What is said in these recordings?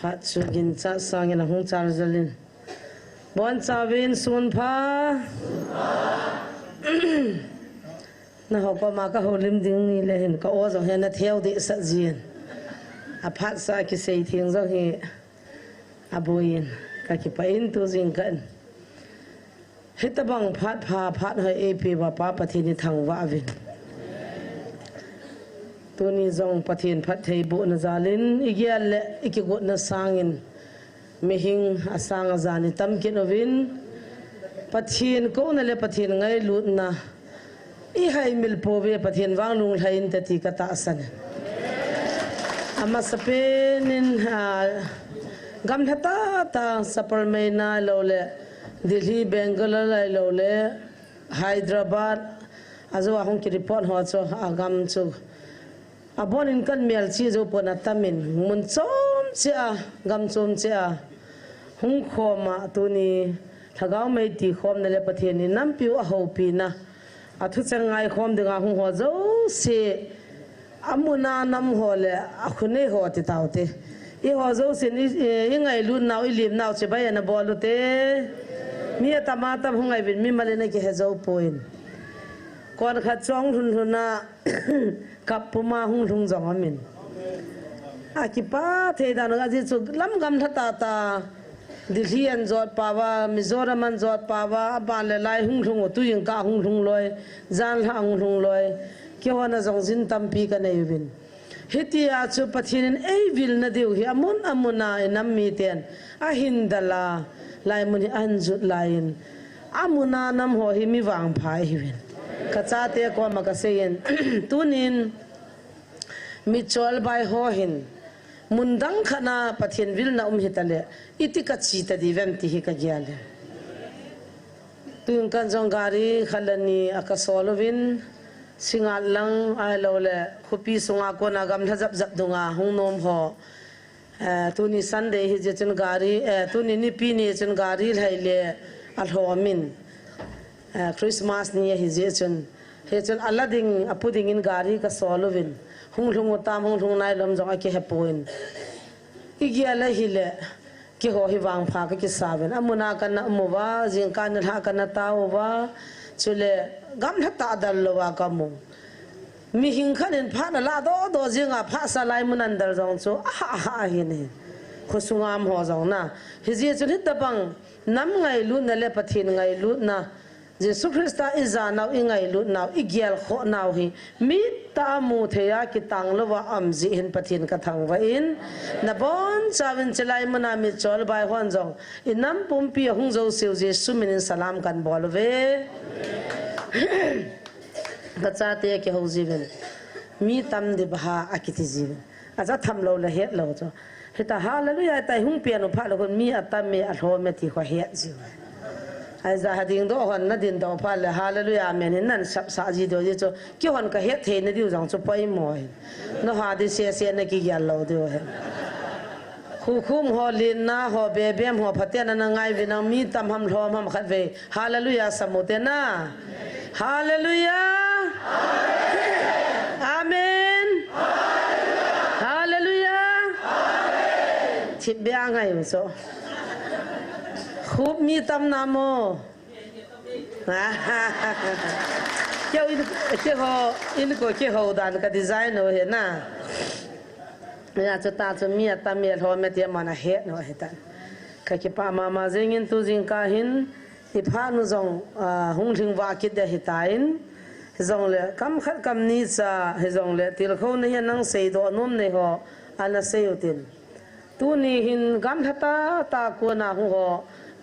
phát chu gin cha sang in hung char zalin bon chawin sun pha na hopa ma ka holim ding ni le hin ka o zo he na theo de sa jin a phat sa ki sei thiang zo hi aboin ka ki pa in tu jing kan hitabang phat pha phat hai ap ba pa pathini thang wa vin tuni zong pathin phat thei bu na zalin igial le ikigot na sangin mehing asang azani tam kinovin pathin ko na le pathin ngai lut na I hai mil pove pathin wang lung hain tati kata asan ama sapenin gam thata ta sapar mai na lole Delhi Bangalore lole Hyderabad azo ahong ki report ho cho agam chu abon in kan mel chi zo pona tamin mun chom cha gam chom cha hung khoma tuni thagaw mai ti khom na le pathin ni nam piu a ho pi na athu changai khom dinga hung ho zo se amuna nam ho le akhune ho ti taute I ho zo se ni ngai lu naw I lim naw che bai na bolu te mi tamata hungai bin mi male na ki he zo poin kon kha chong thun na kapuma hung thung jong amin akipa the da na ji chu lam gam thata ta Delhi an jot pawa Mizoram an jot pawa ban le lai hung thung tu yin ka hung thung loi jan la hung thung loi ki hona jong jin tampi ka nei bin hitia chu pathin ei vil na deu hi amuna enam mi ten a hindala lai muni anjut lain amuna nam ho hi mi wang phai hi bin kacha te ko ma ka sein tunin mi chol bai ho hin mundang khana pathin vil na hitale itika chi ta divem ti hi ka gyale tun kan jong gari khalani akasolovin singal lang ai lole khupi sunga ko na gam thajap jap dunga hungnom ho tuni sunday hi je chun gari tuni ni pi ni chun gari laile alhomin Christmas ni hi je chun he chun alading apuding in gari ka solovin hunglung tam hunglung nai lom jong ki hepoin igiala hile ki ho hi wang pha ka ki saben amuna kan amuwa jing kan ha kan tawa chule gam hata dal lowa kamu mi hing khanin pha na la do jinga pha sa lai munan dal jong chu a hi ne khosungam ho jong na hi je chun hit bang nam ngai lu na le pathin ngai lu na Jesu Christa izanaw ingay lu naw igyal kho naw hi mi ta mu theya ki tanglowa amji hin pathin ka thangwa in na bon chawin chelai mana mi chol bai hon jong inam pumpi hung zo siu Jesu min salam kan bolwe gacha te ki ho jiben mi tam de bha akiti jiben aja thamlo la het lo cho hita hallelujah tai hung piano pha lo mi atam me a ho me ti kho het ji ai za hading do hon na din do pa le hallelujah amen nan sap sa ji do ji cho ki hon ka het the na diu jang cho pai moi no ha di se na ki gyal lo do he khu khum ho lin na ho be bem ho phaten na ngai vi na mi tam ham hlom ham khat ve hallelujah samote na hallelujah amen hallelujah chip be angai so khub mi tam namo kêu in ko ke ho dan ka design ho he na ya cho ta cho mi ta mi ho me te mana he no he tan ka ke pa ma jing in tu jing ka hin ti pha nu jong hung thing wa kit de hitain jong le kam khat kam ni cha he jong le til kho ne nang sei do nom ne ho ana sei utin tu ni hin gam thata ta ko na hu ho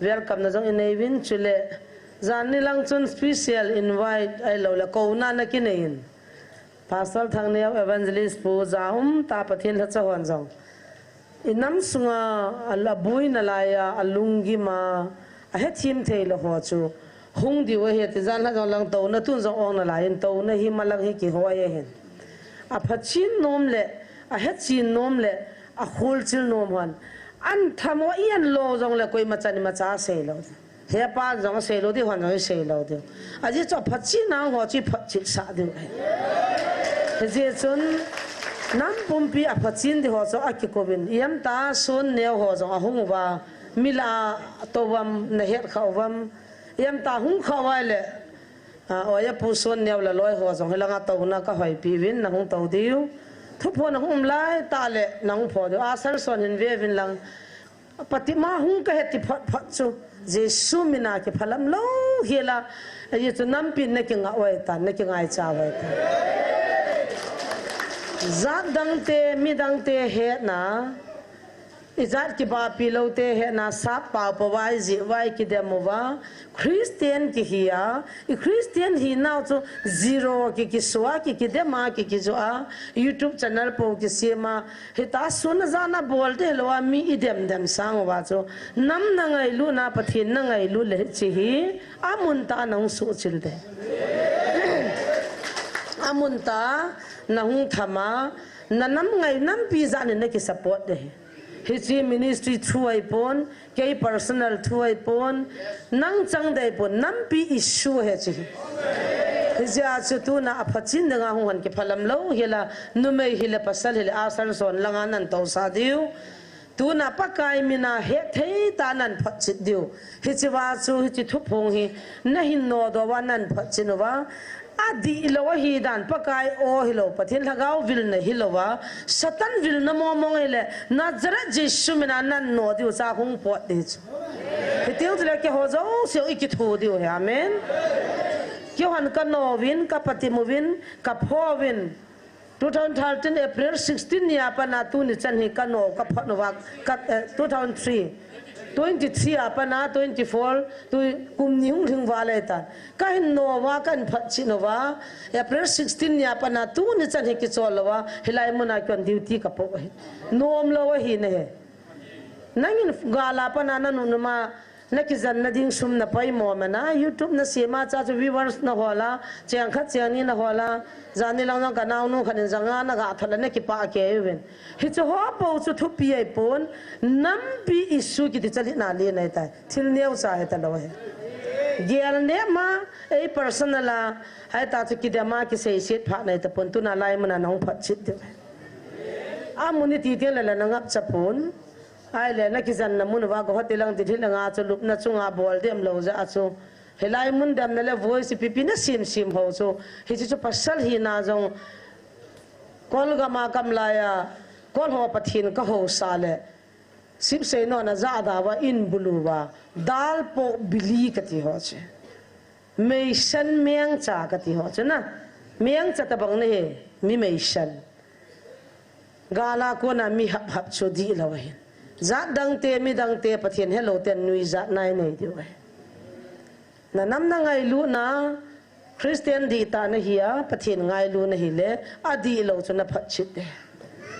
welcome na jong inevin chule zanni lang chun special invite ai lo la ko na na kinein pastor thang ne evangelist pu zaum ta pathin la chawon jong inam sunga ala bui na la ya alungi ma a he thim thei lo ho chu hung di wa he ti zan la jong lang to na tun jong ong na la in to na hi malang hi ki ho ye hen a phachin nom le a he chin nom le a khul chil nom han an thamo ian lo jong le koi machani macha se lo he pa jong se lo di hon jong se lo de aji cho phachi na ho chi phachi sa de he je chun nam pumpi apachin di ho so akikobin yam ta son neo ho so ahung wa mila towam na het khawam yam ta hung khawale oya pu son neo la loi ho so helanga to na ka hoi pi win na hung to diu thu pho na hum lai ta le na hung pho do asar son hin ve win lang patima hung ka heti phat phat chu jesu mina ke phalam lo hela ye chu nam pin na ke nga oi ta na ke ngai cha wai ta zat dang te mi dang te he na izat ki ba pi lo te he na sa pa pa wai ji wai ki de mo wa Christian ki hiya i Christian hi na chu zero ki suwa ki de ma ki jo a YouTube channel po ki sema he ta sun zana bolte lo mi idem dem sang wa chu nam na ngai lu na pathin na ngai lu le chi hi amun ta nang su chil de amun ta na hung thama na nam ngai nam pi za ne ki support de His ministry through iPhone, K personal through iPhone, nang chang dai pon nam pi issue he chi. His ya chu na apachin nga huan ke phalam lo hela numei hila pasal hila asar son langanan to sa diu. Tu na pakai mina he thei ta nan phachit diu. Hi wa chu hi thu phong hi na hin no do wa nan phachin wa adi ilawa hi dan pakai o hilo pathin lagau vil na hilowa satan vil na momong ile nazara jesu mina nan no diu sa hung pot de chu hitiu tla ke ho zo se iki thu diu he amen kyo han ka no win ka pati movin ka pho win 2013 April 16 ya pa na tu ni chan hi ka no ka pho no wa ka 2003 23 apa na 24 tu kum niung thing wale ta kahin no wa kan phachi no wa April 16 ya pa na tu ni chan he ki cholwa hilai muna kon duty ka po nom lo hi ne he nangin gala pa na nu ma na ki zan na ding sum na pai mo ma na YouTube na sema cha chu viewers na hola chang kha chang ni na hola zani lang na kanau nu khanin zanga na ga thala na ki pa ke wen hi chu ho po chu thu pi ai pon nam pi isu ki ti chali na le nai ta thil neu sa he ta lo he gel ne ma ei personal hai ta chu ki de ma ki sei set pha nai ta pon tu na lai mana nong phat chit de amuni ti te la na ngap chapon ai le na ki zan na mun wa ko hotelang ti thil nga chu lup na chunga bol dem lo za chu helai mun dam na le voice pipi na sim sim ho chu hi chu pasal hi na jong kol ga ma kam la ya kol ho pathin ka ho sa le sip se no na za da wa in bulu wa dal po bili ka ti ho che mei san meng cha ka ti ho che na meng cha ta bang ne mi mei san gala ko na mi hap hap chu di la wa hin zat dang te mi dang te pathin hello ten nui zat nai nei di wa na nam na ngai lu na Christian di ta na hiya pathin ngai lu na hi le adi lo chu na phat chit de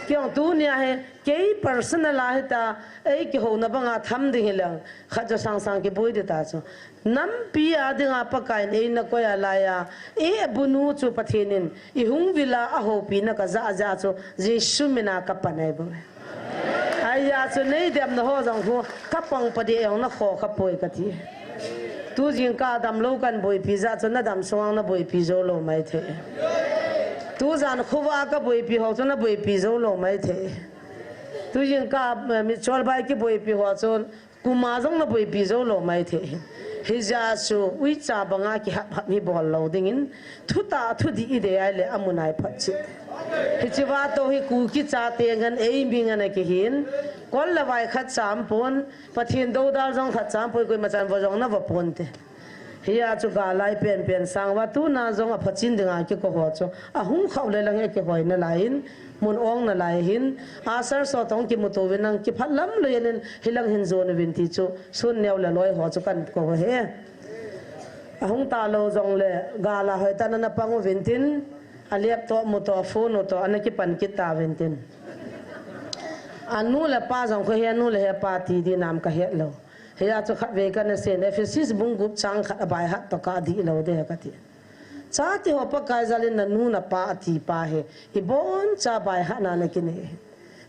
kyong tu nya he ke personal la he ta ei ki ho na banga tham ding hilang kha ja sang sang ki boi de ta chu nam pi a dinga pakai nei na ko ya la ya e bunu chu pathinin I hung vila a ho pi na ka za za chu jesu mina ka panai bo ai ya chu nei dem na ho jang hu ka pang pa de ong na kho ka poi ka ti tu jing ka dam lo kan boi pi za chu na dam song na boi pi zo lo mai the tu zan khuwa ka boi pi ho chu na boi pi zo lo mai the tu jing ka mi chol bai ki boi pi ho chu kuma jong na boi pi zo lo mai the hi ja chu ui cha banga ki hap hap mi bol lo ding in thu ta thu di ide ai le amunai phat chi hi chi wa to hi ku ki cha te ngan ei mi ngan ki hin kol la vai khat cham pon pathin do dal jong khat cham poi koi ma chan bo jong na wa pon te hiya chu ga lai pen pen sang wa tu na jong a phachin dinga ki ko ho chu a hung khau le lang ki hoi na lain mun ong na lai hin asar so tong ki mu to winang ki phalam lo yen hilang hin zone win ti chu sun neu la loi ho chu kan ko he a hung ta lo jong le ga la hoi ta na pangu win tin a lep to mu to phone to an ki pan ki ta win tin anu la pa jong ko he anu le he pa ti di nam ka he lo he ya chu khat ve kan se ne physics bung gup chang khat bai hat to ka di lo de ka ti cha ti ho pa kai zalin na nu na pa ti pa he I bon cha bai ha na le ki ne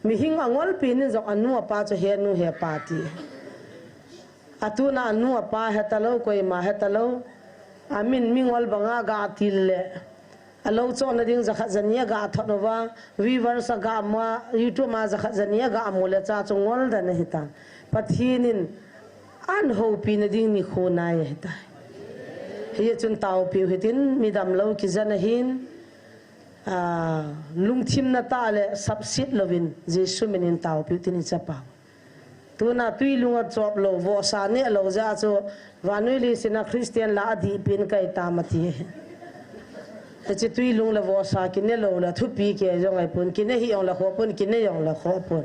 mi hing angol pi ni zo anu pa chu he nu he pa ti atu na anu pa he ta lo koi ma he ta lo amin mingol banga ga til le alo cho na ding zakhat zania ga thonova viewers ga ma youtube ma zakhat zania ga amole cha chungol da na hita pathinin an ho pi na ding ni khona ya hita hi chun tau pi hitin midam lo ki zana hin lungthim na ta le subsit lovin jesu menin tau pi tin chapa tuna tui lunga chop lo vo sa ne lo ja cho vanui li sina christian la di pin kai ta mati te tui lung la vo sa ki ne lo la thu pi ke jong ai pun ki ne hi ong la kho pun ki ne yong la kho pun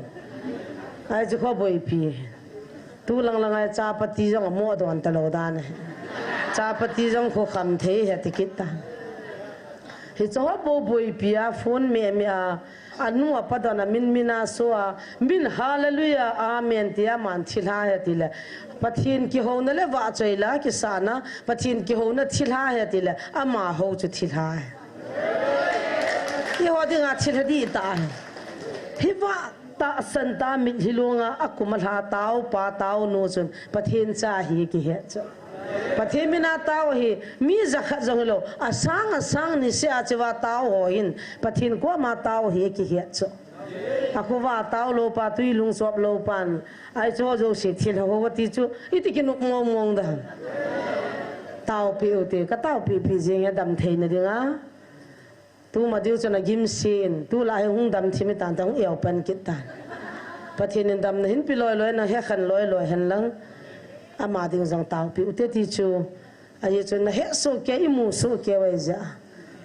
ai chu kho boi pi tu lang lang ai cha pati jong mo don ta lo da ne cha pati jong kho kham the he ti kit ta hi cho bo boi pi a phone me a anu apadana min mina so min hallelujah amen tia man thila he tile pathin ki ho na le wa chaila ki sana pathin ki ho na thila he tile ama ho chu thila hi ho dinga thila di ta hi wa ta santa min hilunga akumal ha tau pa tau no chun pathin cha hi ki he cha pathin mina tau hi mi zakha jonglo asang ni se achewa tau ho hin pathin ko ma tau hi ki he cha aku wa tau lo pa tui lung sop lo pan ai cho jo si thil ho wa ti chu iti ki nuk mong da tau pi uti ka tau pi jing dam thein na dinga tu ma diu chana gim sin tu la hung dam thimi tan tang eu pan kit tan pathin dam na hin pi loi na he khan loi hen lang ama ding jong tau pi uti ti chu ai chu na he so ke imu so ke wai ja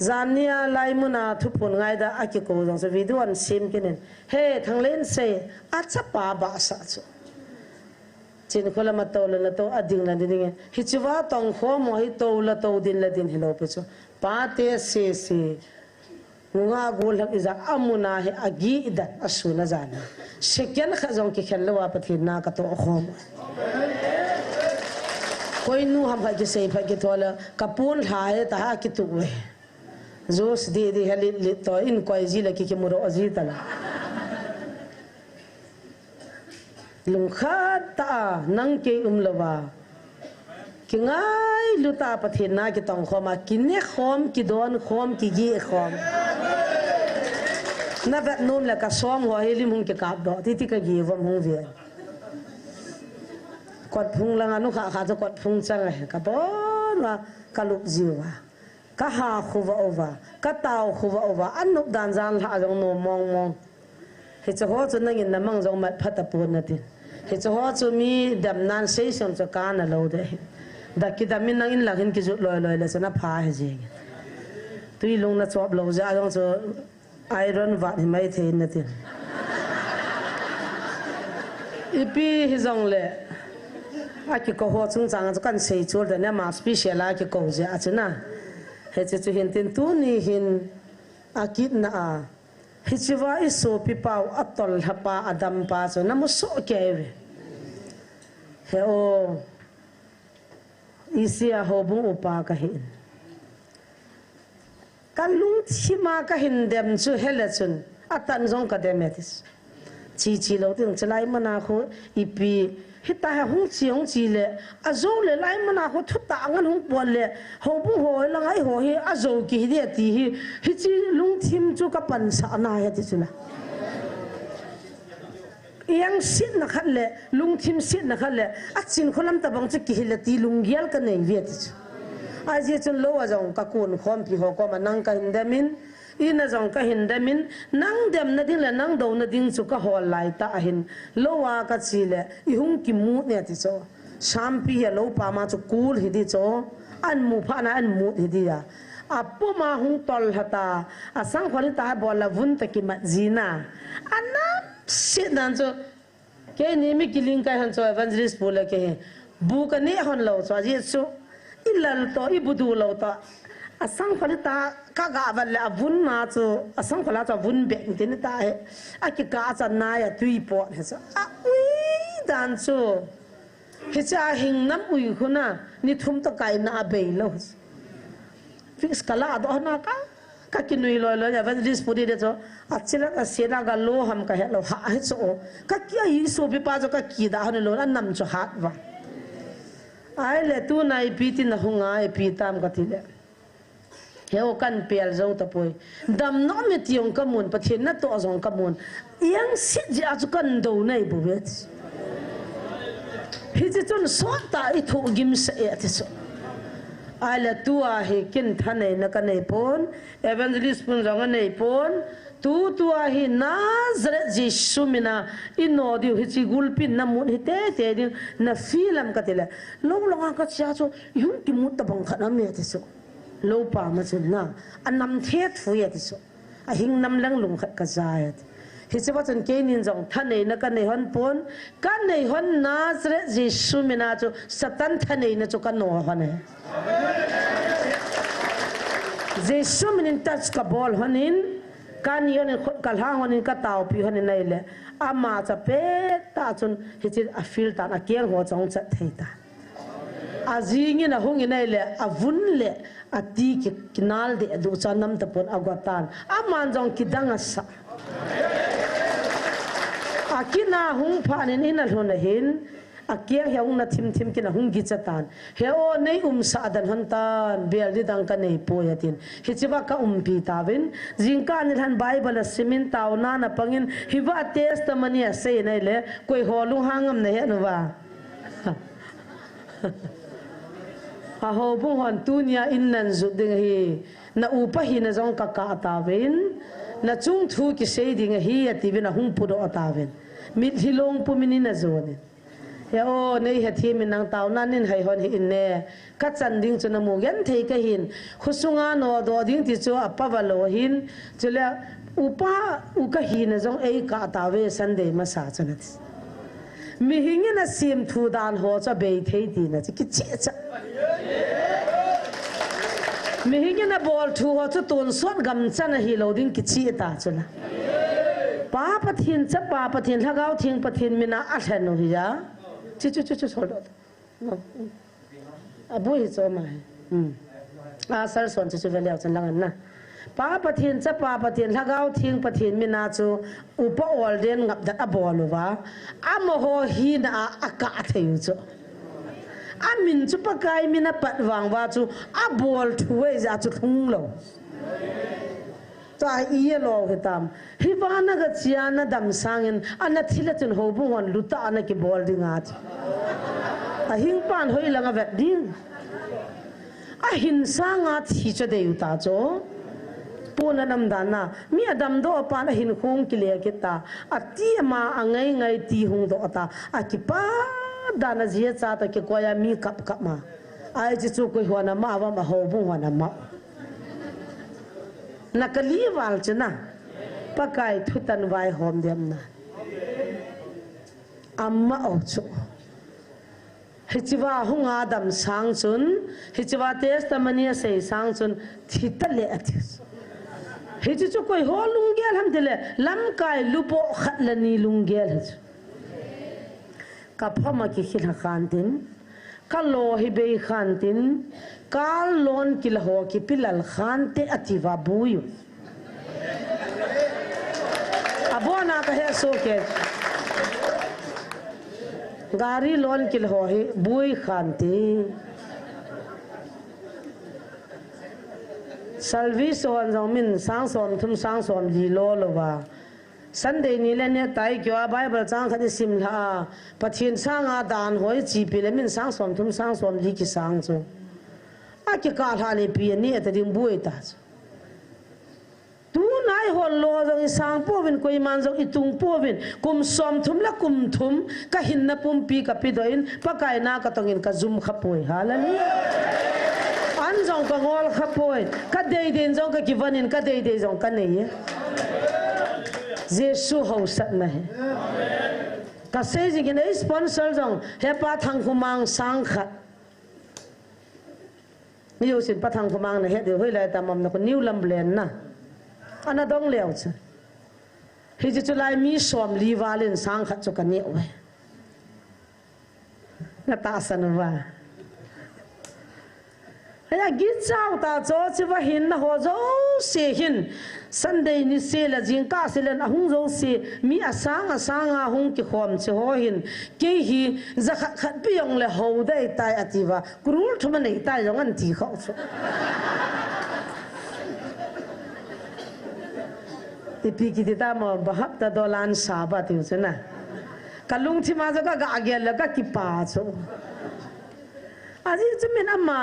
zania lai muna thupun ngai da aki ko jong so video an sim kinen he thanglen se acha pa ba sa chu chin khola ma to la to ading la ding hi chuwa tong kho mo hi to la to din la din hilo pe chu pa te se nga gol hak iza amuna he agi ida asuna jana second khajong ki khelwa pathin na ka to khom koi nu ham ha ki sei pha ki thola kapun thae ta ki tu we जोश दे हली तो इन कोई जी लकी के मुरो अजी तला लुखा ता नंग के उमलवा कि ngai luta pathin na ki tong khoma kinne khom ki don khom ki gi khom na vet nom la ka som ho heli mung ke kap do ti ka gi vom hung ve kot phung la anu kha kha kot phung chang ka bon wa kalup jiwa ka ha khuwa ova ka taw khuwa ova anup dan jan la jong no mong he cho ho chu nangin namang jong mat phata pun na tin he cho ho chu mi dam nan sei som cho ka na lo de da ki dam min nang in la hin ki ju loi la sana pha he je tui long na chop lo ja jong cho iron wat hi mai thein na tin ipi hi jong le a ki ko ho chung chang kan sei chul da na ma special a ki ko je a chuna he chu hin tin tu ni hin akit na a hi chiwa iso pi pau atol hapa adam pa so na mo so keve he o isia ho bu upa ka hin kalung chima ka hin dem chu helachun atan jong ka demetis chi lo ting chlai mana kho ipi hita ha hung chi le azo le lai mana ho thuta angan hung pon le ho bu ho langai ho hi azo ki de ti hi chi lung thim chu ka pan sa na ya ti chula yang sit na khat le lung thim sit na khat le a chin kholam ta bang chu ki hi le ti lung gyal ka nei ve ti a je chun lo wa jong ka kun khom pi ho ko ma nang ka hindamin ina jong ka hindamin nang dem na ding la nang do na ding chu ka hol lai ta hin lowa ka chile I hung ki mu ne ti cho sampi ya lo pa ma chu kul hi di cho an mu pha na an mu hi di ya apu ma hung tol hata asang khali ta bola vun ta ki ma zina anam sit dan cho ke ni mi kiling ka han cho evangelist bola ke bu ka ne hon lo cho ji chu ilal to ibudu lo to asang khali ta ka ga wal avun na chu asang khala cha vun be tin ta he aki ka cha na ya tui po he cha a ui dan chu he cha hing nam ui khuna ni thum ta kai na be lo fix kala do na ka kinui lo ya evangelist puri de cho achila ka sena ga lo ham ka he lo ha he cho ka kya yi so bi pa cho ka ki da han lo na nam cho hat wa ai le tu nai pi tin hunga e pi tam ka ti le heo kan pel zo ta poi dam no me tiong kamun pathin na to zong kamun yang sit ji azu kan do nei bu vet hi ji chun so ta I thu gim se e ti so ala tua he kin thane na ka nei pon evangelist pun rang nei pon tu tua hi Nazareth Jesu mina ino diu hi chi gulpin na mun hi te din na filam ka tele lo longa ka cha cho yung ki mut ta bang khana me ti so lo pa ma chun na anam thet fu ya ti so a hing nam lang lung khat ka za hi se wa chun ke nin jong thane na ka nei hon pon ka nei hon Nazareth Jesu mina cho satan thane na cho ka no hon he Jesu min touch ka bol honin kan yon kalha honin ka taw pi honin nei le ama cha pe ta chun hi chi a fil ta na kiang ho chong cha theita azing in a hung in le avun le ati ki kinal de du cha nam ta pon agwatan aman jong kidanga sa akina hung phanin in a hon hin akia hyang na thim kina hung gi chatan heo nei sa dan hantan bel di dang ka nei po yatin hichiba ka pi tawin jingka ni han bible simin taw na pangin hiwa testimony se nei le koi holu hangam ne he nuwa a ho bu hon tunia innan zu ding hi na upa hi na jong ka tawin na chung thu ki se ding hi ati na hung pu do tawin mit hilong pu minina zone ya o nei ha thi min nang taw nan nin hai hon hi in ne ka chan ding chuna mu gen thei ka hin khusunga no do ding ti chu apa walo hin chula upa u ka hi na jong ei ka tawe sunday ma sa chana mi hingin na sim thu dan ho cha be thei ti na chi ki che cha mi hingin na bol thu ho chu ton sot gam chana hi lo ding ki chi ta chula pa pathin cha pa pathin lagau thing pathin mina a than no hi ya chu hold on abu hi so mai a sar son chu veleu chan lang na pa pathin cha pa pathin lagau thing pathin mina chu upa ol den ngap da aboluwa amo ho hi na aka theu chu amin chu pakai mina patwang wa chu abol thuwe za chu thung lo ta iye lo hitam hiwana ga chiana dam sangin ana thilatun hobu wan luta ana ki bol dingat a hing pan hoi langa vet ding a hin sanga thi cha de uta cho pona nam dana mi adam do pa na hin khong ki le ki ta ati ma angai ngai ti hung do ta a ki pa dana zia cha ta ki koya mi kap kap ma ai chi chu ko hwana ma wa ma hobu hwana ma nakali wal chana pakai thutan vai hom dem na amma ochu hichiwa hung adam sang chun hichiwa testimony sei sang chun thitale athis hichi chu koi ho lungel ham dile lam kai lupo khatlani lungel ka phama ki khil khantin ka lo hi be khantin kal lon kil ho ki pilal khante ativa buyu abona ka he so ke gari lon kil ho hi bui khante service on min sang som thum sang som li lo lo wa Sunday ni le ne tai kyo bible chang khadi sim la pathin sang a dan hoi chi pi le min sang som thum sang som li ki sang chu a ki ka tha le pi ni at ding bui ta tu nai hol lo jong sang po vin koi man jong itung po vin kum som thum la kum thum ka hin na pum pi ka pi doin pakai na ka tongin ka zum khapoi halani an jong ka ngol khapoi ka dei den jong ka kivanin ka dei jong ka nei Jesu ho sat na he ka se ji gen sponsor jong he pa thang khumang sang khat ni yo sin pa thang khumang na he de hoi lai ta mam na ko new lam blen na ana dong leo cha hi ji chulai mi som li walin sang khat chu ka ne we na ta san wa ya gi chau ta cho chi wa hin na ho zo se hin Sunday ni se la jing ka se len ahung zo se mi asang a hung ki khom che ho hin ke hi za khat pi yong le ho dai tai ativa kurul thuma nei tai jong an ti kho chu ipi kita mau bahap ta dolan sahabat itu cina kalung cima juga gak agel lega kipa so aji cuman amma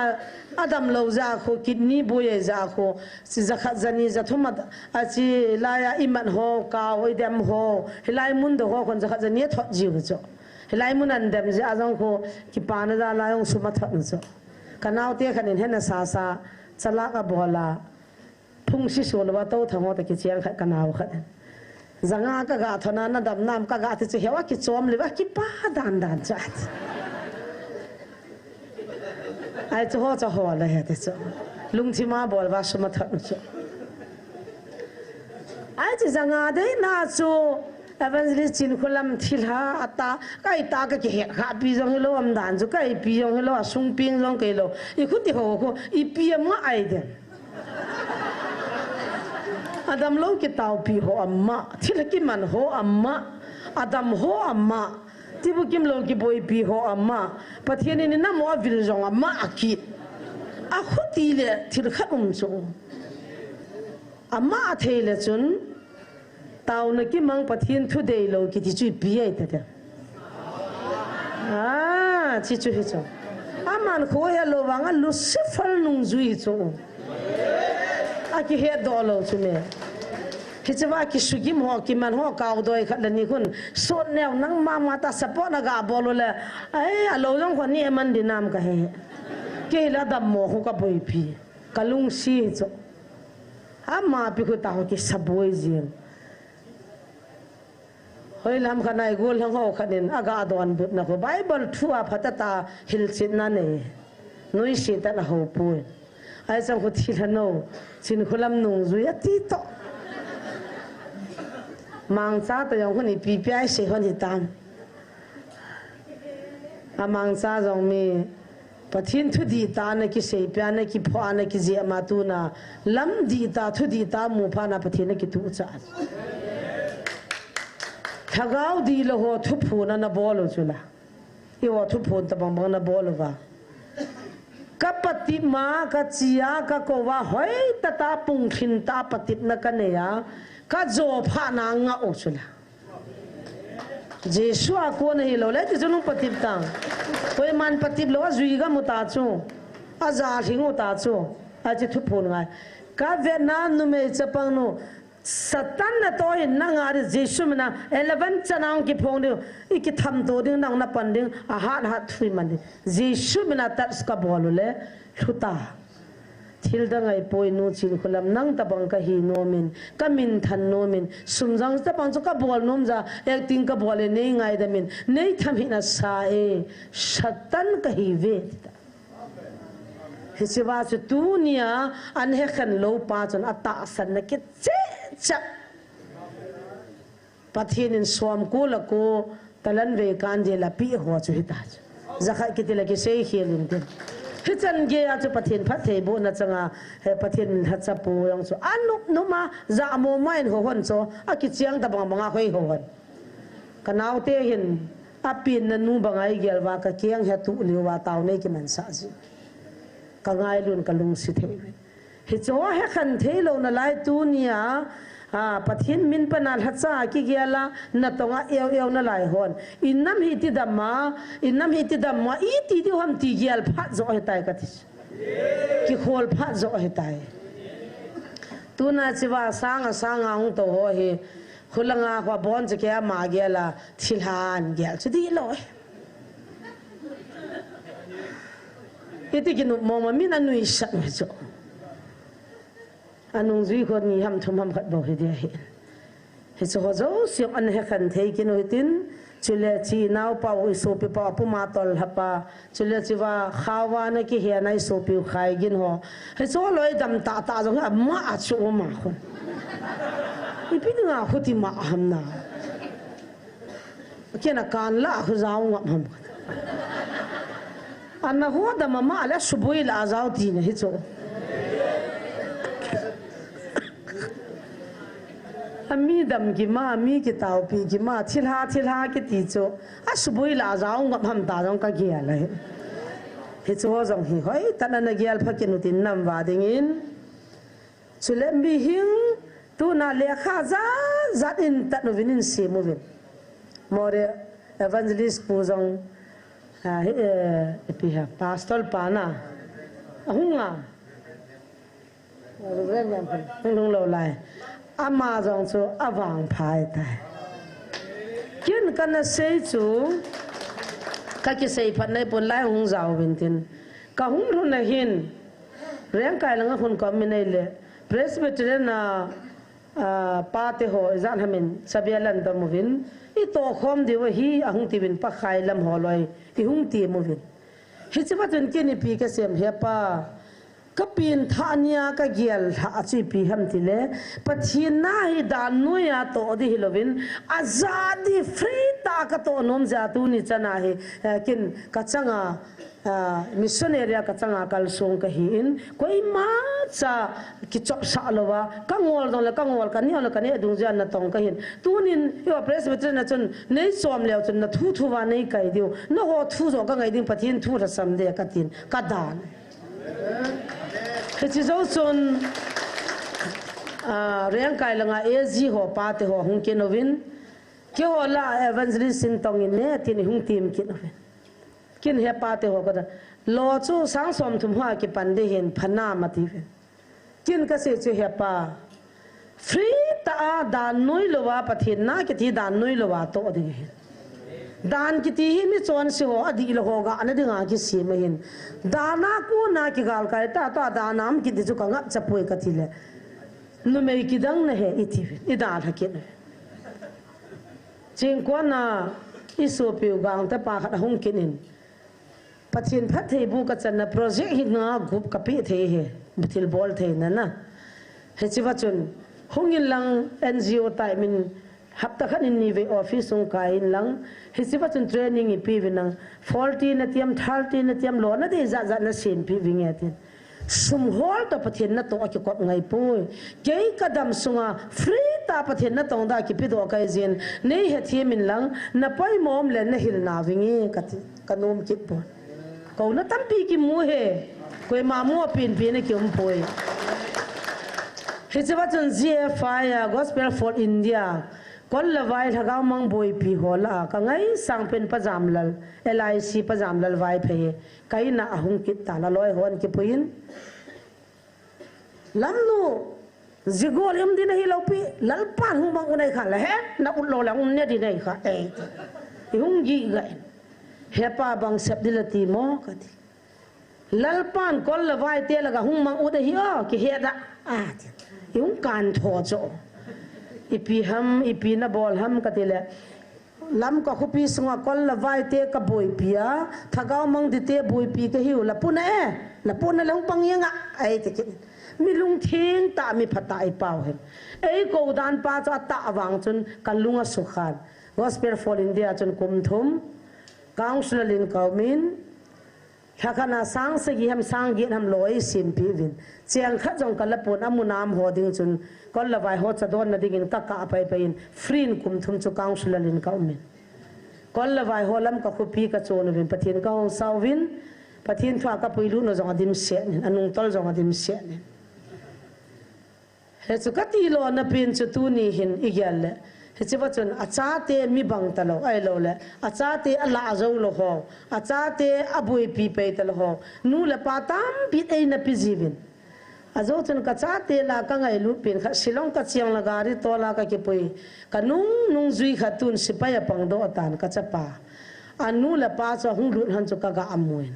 adam lauza ko kidney boye za ko si zakat zani za thomat aji laya iman ho ka hoidem ho hilai mun do ho kon zakat zani thot jiu so hilai mun an dem ji azang ko kipa na da la yong suma thot so kanau te khanin hena sa sa chala ka bola phung si so lo to thango ta ki chiang khat kanau khat zanga ka ga thona na dam nam ka ga te che hewa ki chom le ba ki pa dan dan chat ai cho ho la he te cho lung thi ma bol ba suma that cho ai chi zanga de na chu evangelist chin khulam thil ha ata kai ta ka ki he kha pi jong lo am dan chu kai pi jong lo sung ping jong ke lo I khuti ho ko I pi ma ai de adam lo ki tau pi ho amma thil ki man ho amma adam ho amma tibu kim lo ki boy pi ho amma pathiani ni na mo vil jong amma aki a khuti le thil khatum chu amma thele chun tau na ki mang pathian thu dei lo ki ti chu pi ai ta chi chu hi chu aman kho ya lo wanga lucifer nung zui chu aki he do lo chu me hichwa ki sugim ho ki man ho kaw doi khat la ni khun so new nang ma ma ta support na ga bolo le ai alo jong khon ni man dinam ka he ke la dam mo ho ka boi phi kalung si cho ama pi khu ta ho ki saboi jing hoi lam khanai gol hang ho khanin aga don but na ko bible thua phatata hil chin na ne noi si ta na ho pu ai sam ko thil no chin khulam nung zu ya ti to mang cha ta yong khuni pi pai se khon hi tam a mang cha jong mi pathin thu di ta na ki se pya na ki pha na ki je ma tu na lam di ta thu di ta mu pha na pathin na ki tu cha thagau di lo ho thu phu na na bol chu la I wo thu phu ta bang bang na bol wa ka pati ma ka chia ka ko wa hoi ta ta pung khin ta patit na ka ne ya ka zo pha na nga o chula jesu a ko nei lo le ti junu patip tang koi man patip lo zui ga muta chu a za thingu ta chu a chi thu phun ngai ka ve na nu me chapang nu satan na to in na nga ri jesu na 11 chanang ki phong de I ki tham to ding nang na pan ding a hat thui man jesu na tat ska bolu le thuta thil da ngai poi nu chin khulam nang ta bang ka hi no min ka min than no min sumjang ta bang chu ka bol nom ja acting ka bol nei ngai da min nei tham hi na sa e satan ka hi ve hisiwa chu tunia an he khan lo pa chon ata san na ke che cha pathin in swam ko la ko talan ve kan je la pi ho chu hita zakha ki tila ki sei khilin tin hichan ge a chu pathin phathe bo na changa he pathin hacha pu yang chu anu numa za mo main ho hon cho a ki chiang ta bang banga khoi ho hon kanau te hin a pin na nu bangai gel wa ka kiang he tu liwa taw nei ki man sa ji ka ngai lun ka lung si the hi cho he khan the lo na lai tu nia pathin min panal hacha ki gela na tonga ew na lai hon innam hi ti damma I ti di hom ti gel phat zo hetai ka tis ki khol phat zo hetai tu na chiwa sanga hung to ho hi khulanga kwa bon che ke ma gela thilhan gel chu di lo iti ki no mo ma min anu isha me zo anung zui ko ni ham thum ham khat bo he dia he so ho zo siam an he khan thei ki no tin chule chi nau pa o so pe pa pu ma tol hapa chule chi wa khawa na ki he nai so pe khai gin ho he so loi dam ta ta zo ma a chu ma khon I pi nga khuti ma ham na kena kan la khu zaw ngam ham anna ho da mama ala subui la zaw ti ne hi cho ami dam ki ma mi ki taw pi ki ma thilha ki ti cho a subui la zaw ngam ham ta jong ka gi ala hi cho jong hi hoi tan na gyal phakin tin nam wa dingin chule mi hing tu na le kha za in ta no vinin si mo vin more evangelist puzong pi ha pastor pana ahunga ren yam phan lung lo lai ama jong chu awang phai tai kin kana sei chu ka ki sei phan nei pon lai hung zau vin tin ka hung ru na hin reng kai langa hun kom min nei le presbyterian na pa te ho zan hamin sabialan da movin I to khom de wa hi ahung ti bin pa khai lam holoi I hung ti movin hi chiba tun kin pi ka sem he pa kapin thania ka gial ha chi pi ham ti le pathin na hi dan nu ya to di hilovin azadi free ta ka to nom ja tu ni chana hi kin ka changa missionary ka changa kal song ka hi in koi ma cha ki chop sa lowa ka ngol dong la ka ngol ka ni ala ka ne dung jan na tong ka hin tunin yo presbyterian na chun nei som leo chun na thu thu wa nei kai diu no ho thu zo ka ngai ding pathin thu ra sam de ka tin ka dan it is also reng kai langa az ho pa te ho hung ke novin ke ho la evangelist sin tong in ne tin hung tim ki novin kin he pa te ho ka lo chu sang som thum ha ki pan de hin phana ma ti kin ka se chu he pa free ta dan noi lo wa pathin na ki thi dan noi lo wa to de hin dan ki ti hi mi chon se ho adi lo ho ga an de nga ki si ma hin dana ko na ki gal kai ta ta danam ki de chu ka nga chapoi ka thi le nu me ki dang na he iti I da tha ki ching ko na iso piu gang ta pa khat hung kin in pathin phat thei bu ka chan na project hi nga group ka pi the he bithil bol the na na he chi wa chun hungin lang NGO tai min hapta khan in ni ve office ung ka in lang he chi wa chun training I pi vinang 40 na tiam 30 na tiam lo na de za za na sin pi vinge tin sum hol ta pathin na to ki kot ngai pui ke kadam sunga free ta pathin na tong da ki pi do kai zin nei he thi min lang na pai mom le na hil na vingi ka kanom ki po ko na tampi ki mu he koi ma mu pin pin ki um poi he che wa chun GFI Gospel for India kol la vai thagao mang boi pi hola ka ngai sang pen pajam lal LIC pajam lal vai phe kai na ahung ki ta la loi hon ki puin lamnu zigol em din hi lopi lal pan hu mang unai kha la he na ul lo lang ne di nei kha I hung gi ga he pa bang sep dilati mo ka ti lal pan kol la vai te la ga hung mang u de hi o ki he da I hung kan tho cho ipi ham ipi na bol ham ka tile lam ka khupi sunga kol la vai te ka boi pia thagao mang di te boi pi ka hiu la puna lang pang yanga ai te mi lung thing ta mi phata I pau he ei ko dan pa cha ta awang chun kalunga sukhan Gospel for India chun kum thum council in kaumin khakana sang se gi ham sang gi ham loi sim pi vin chiang kha jong kalapon amunam hoding chun kol la vai ho cha don na dingin ka ka pai pain free kum thum chu council in kaumin kol la vai ho lam ka khupi ka chon vin pathin ka hong sawin pathin thwa ka puilu no jong adim se nin anung tol jong adim se nin he chu ka ti lo na pin chu tu ni hin igyal le he chi ba chun acha te mi bang ta lo ai lo le acha te ala zo lo ho acha te abui pi pe ta lo ho nu la patam pi ei na pi jivin azo chun ka cha te la ka ngai lu pin kha silong ka chiang la gari to la ka ki pui ka nung zui khatun sipaya pang do tan ka chapa anu la pa cha hung lut han chu ka ga amuin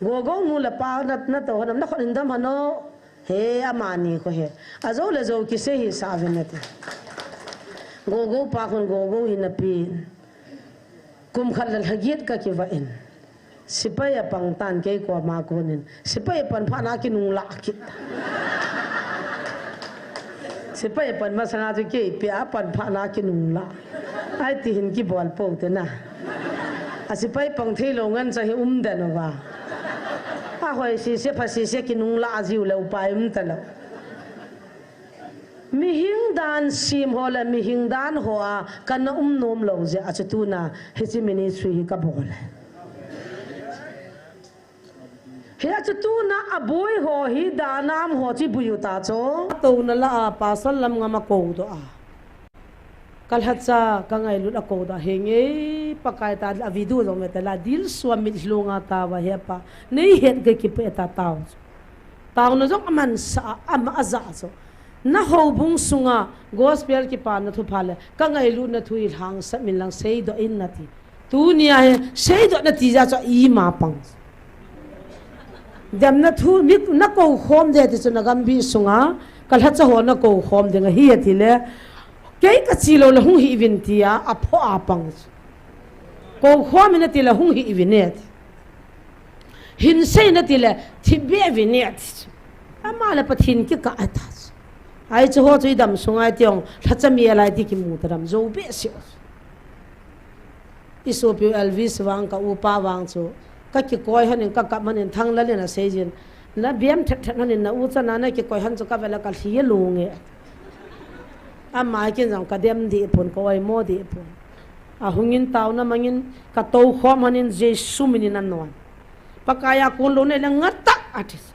go go nu la pa na to nam na khon dam hano he amani ko he azo le zo ki se hi sa venati go pa khon go in pi kum khat la hagiet ka ki va in sipaya pang tan ke ko ma ko nin sipaya pan pha na ki nung la ki sipaya pan ma sana ju ke pia pan pha na ki nung la ai ti hin ki bol po te na a sipaya pang the lo ngan cha hi da no wa a hoi si se pha si se ki nung la jiu lo pai ta lo mi hing dan sim hola mi hing dan hoa kan nom lo je achutuna hisi ministry ka bol hiya chu tu na aboi ho hi danam ho chi buyuta cho to na la pasal lam ngama ko do a kalhatsa kangai lu ko da henge pakai ta avidu zo me ta la dil swami lunga ta wa hepa nei het ge ki pe ta taw na jong aman sa am aza so na ho bung sunga gospel ki pa na thu phale kangai lu na thui hang sa min lang sei do in na ti tu nia he sei do na ti ja cho I ma pang dam na thu mi na ko khom de ti na gam bi sunga kalhatsa ho na ko khom de nga hi ti le cái chi lo la hung hi vin tia a pho a pang ko khom na ti la hung hi vinet hin sei na ti la thi be vinet ama la pathin ki ka ata ai chu ho chui dam sungai tiong thacha mi lai ti ki mu taram zo be si isopi elvis wang ka upa wang chu ka ki koi hanin ka ka manin thang la le na seijin na biam that that hanin na u cha na na ki koi han chu ka vela ka hi lunge ama kin jang ka dem di pon ko ai mo di pon a hungin taw na mangin ka to khom hanin jesu minin an non pakaya kun lo ne la ngata atis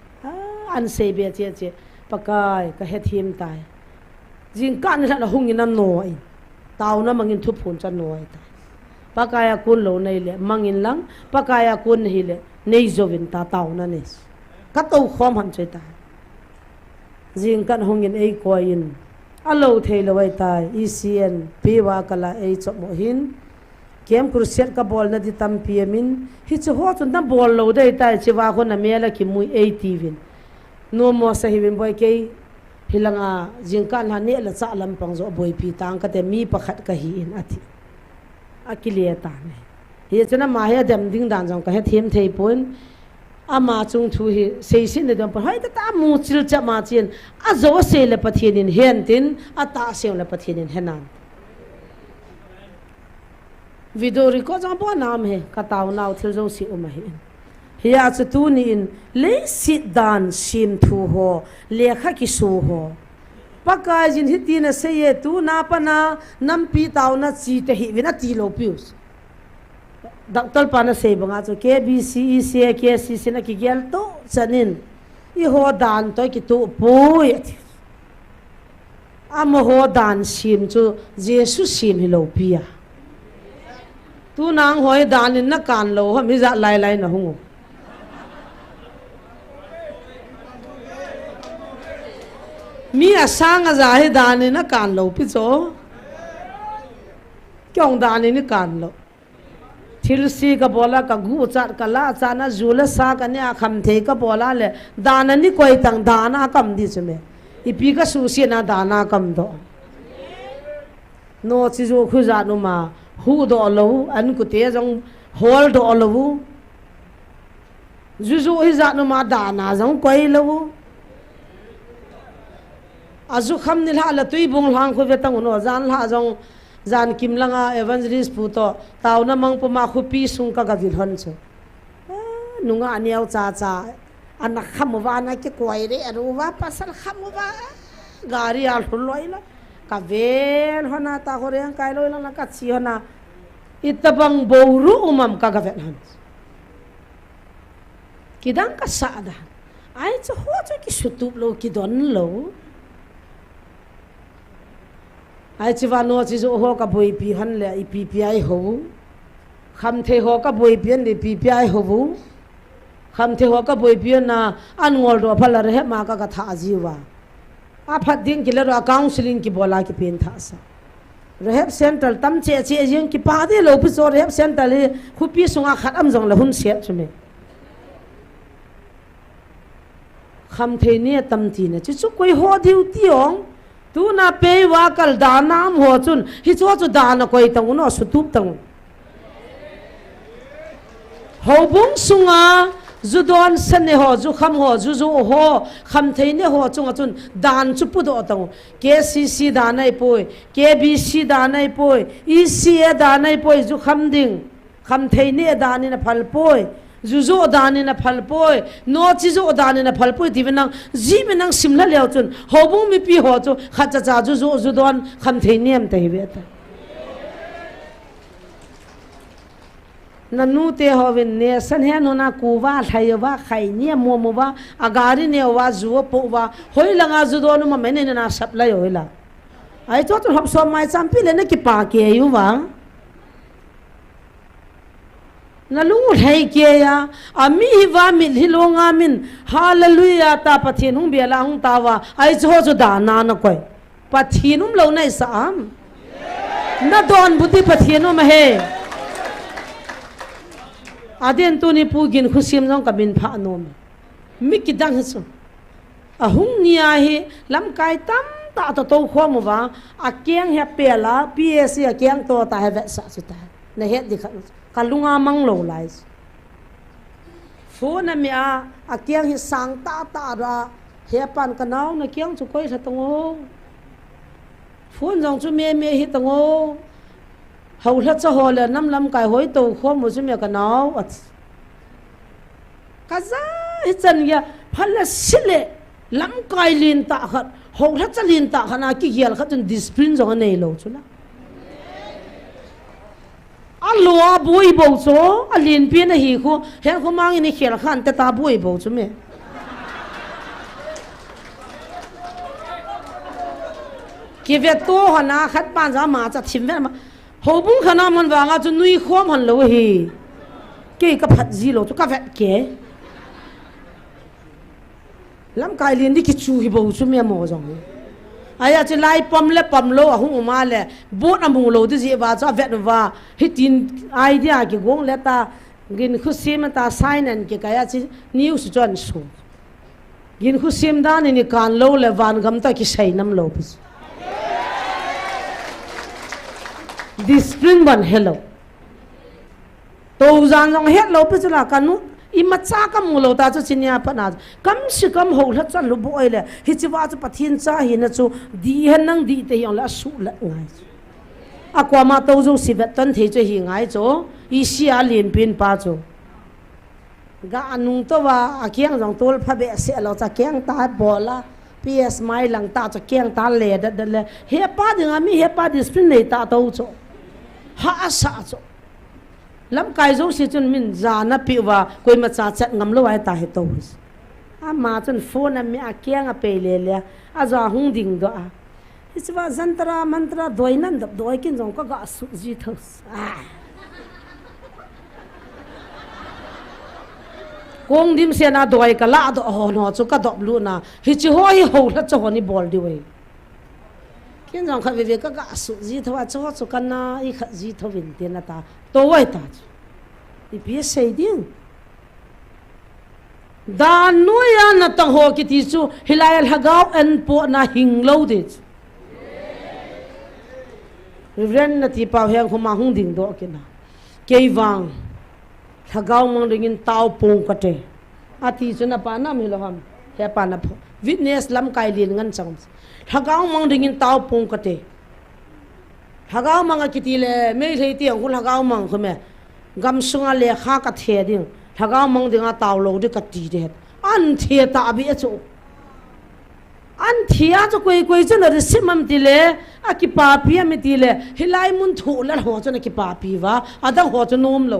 an se be che che pakai ka het him tai jing kan la hungin an noi taw na mangin thu phun cha noi ta pakaya kun lo nei le mangin lang pakaya kun hi le nei zovin ta taw na ne ka to khom han che ta jing kan hungin ei ko in alo thei lawai tai ECN piwa kala ei chop mo hin kem kursiat ka bol na di tam piamin hi chu ho chun na bol lo dei tai chiwa ko na mela ki mui 80 win no mo sa hi win boy ke hilanga jingkan ha ne la cha lam pang zo boy pi tang ka te mi pakhat ka hi in athi akilia ta ne hi chana ma ya dam ding dan jong ka he them thei pon ama chung thu hi seisin ne dam pa hai ta mu chil cha ma chin a zo se le pathin in hen tin a ta se le pathin in henan video record jang bo nam he ka taw naw thil zo si uma hi hiya chu tu ni in le sit dan sim thu ho le kha ki su ho paka jin hi ti na se ye tu na pa na nam pi taw na chi te hi wina ti lo pius doctor pana se banga chu KBC KCC na ki gel to chanin I ho dan to ki tu pui am ho dan sim chu Jesus sim hi lo pia tu nang hoi dan in na kan lo ha mi za lai lai na hungu mi asang a za hi dan in na kan lo pi cho kyong dan in kan lo thilsi ka bola ka gu chat ka la cha na zula sa ka ne kham the ka bola le dana ni koi tang dana kam di chme ipi ka su si na dana kam do no chi zo khu za nu ma hu do lo an ku te jong hol do lo zu zu hi za nu ma dana jong koi lo azu kham ni la la tui bung hlang khu ve tang no zan la jong zan kim langa evangelist pu to taw na mang puma khu pi sung ka gavil hon chu nunga aniaw cha cha anak khamwa na ke koi re aruwa pasal khamwa gari al loi la ka vel hona ta hore kai loi la ka chi hona itabang boru umam ka gavel han kidang ka sada ai chu ho chu ki sutup lo ki don lo ai chiwa no chi zo ho ka boi pi han le I PPI ho kham the ho ka boi pian le PPI ho kham the ho ka boi pian na an ngol ro phala re ma ka tha jiwa a phat din ki le ro counseling ki bola ki pen tha sa rehab center tam che che jing ki pa de lo pi so rehab center le khu pi sunga khat am jong la hun se chme kham the ne tam ti na chu koi ho diu ti ong tu na pe wa kal da nam ho chun hi cho chu da na koi tang no su tup tang ho bung sunga zu don san ne ho zu kham ho zu zu ho kham thei ne ho chung chun dan chu pu do tang KCC da nai poi KBC da nai poi ECA da nai poi zu kham ding kham thei ne da ni na phal poi zuzo dani na phalpoi no chizo dani na phalpoi divenang jimenang simla leo chun hobung mi pi ho chu khacha cha zuzo zudon kham theiniam te hibe ta nanu te hovin ne san hen hona kuwa thaiwa khai mua muwa agari ne wa zuwa po wa hoi langa zu do no ma mene na supply hoila ai to hop so mai champi le ne ki pa ke yu wa nalu thai ke ya ami hi wa mi hilonga min hallelujah ta pathin hung bela hung ta wa ai cho cho da na na koi pathinum lo nai sam na don buti pathinum he aden tu ni pugin khusim nong kabin pha nom mi kidang hisu ahung nia hi lam kai tam ta to khom wa akyang he pela ps akyang to ta he sa su ta na he dikha kalunga mang lo lai phone mi a akyang hi sang ta ra he pan kanau na kyang chu koi thatong phone jong chu me hi tango hầu hết cho họ là năm năm cái hối tàu khom một số mẹ cái nó cái giá hết chân kia phải là xích lệ lắm cái liên tạ hết hầu hết cho liên tạ khana cái gì là hết chân discipline rồi này lâu chứ là alo bui bầu số liên biên là hi khu hiện khu mang ini khel khan ta bui bầu chứ mẹ cái việc to hana khát ban giá mà chặt chim vậy mà hậu bung khả năng mình vàng cho nuôi khom hẳn lâu hi cái phật gì lâu cho cái vẹt kế lắm cái liền đi cái chú hi bầu chú mẹ mò rồi ai cho lại pom lâu à hung mà lẹ bốt am bung lâu thì gì vào cho vẹt vào hít tin idea cái gong lẹ ta gin khu xem ta sign and cái chứ news cho anh số gin khu xem đó nên can lâu lẹ van gam ta cái say năm lâu discipline ban hello to zan jong hello pe chula kanu imacha kam mulo ta chu chinya phana kam si kam ho la chan lu boi le hi chiwa chu pathin cha hi na chu di han nang di te yong la su la ngai akwa ma to zo si vet tan the chu hi ngai chu i sia lin pin pa chu ga anung to wa akyang jong tol pha be se lo cha kyang ta bola ps mai lang ta cha kyang ta le da le he pa ding ami he pa discipline nei ta to chu ha sa cho lam kai zo si chun min za na pi wa koi ma cha chat ngam lo ai ta he to a ma chun phone a mi a kyang a pe le le a za hung ding do a iswa zantra mantra doinan dab doi kin jong ka ga su ji thos kong dim se na doi ka la do ho no chu ka dob lu na hi chi ho hi ho la cho ni bol di we kiến rằng khai về các gã sự gì thôi cho cái na ít khát gì thôi viên tiền là ta tôi ta thì biết xây điên đàn nuôi anh là tầng hồ cái tí chú hilai hagao anh bộ na hình lâu đấy Reverend là tí bảo hàng không mang hung đỉnh đó cái na cây vàng hagao mang đến tao pong cái thế à tí chú na pa na mi lo ham he pa na witness lam kai liền ngan chang hagao mang dingin tao pong kate hagao mang kiti le me thei tiang hul hagao mang khome gam sunga le kha ka the ding hagao mang dinga tao lo de ka ti de an thia ta bi chu an thia chu koi chen de simam ti le akipa pi mi ti le hilai mun thu la ho chu na ki pa pi wa ada ho chu nom lo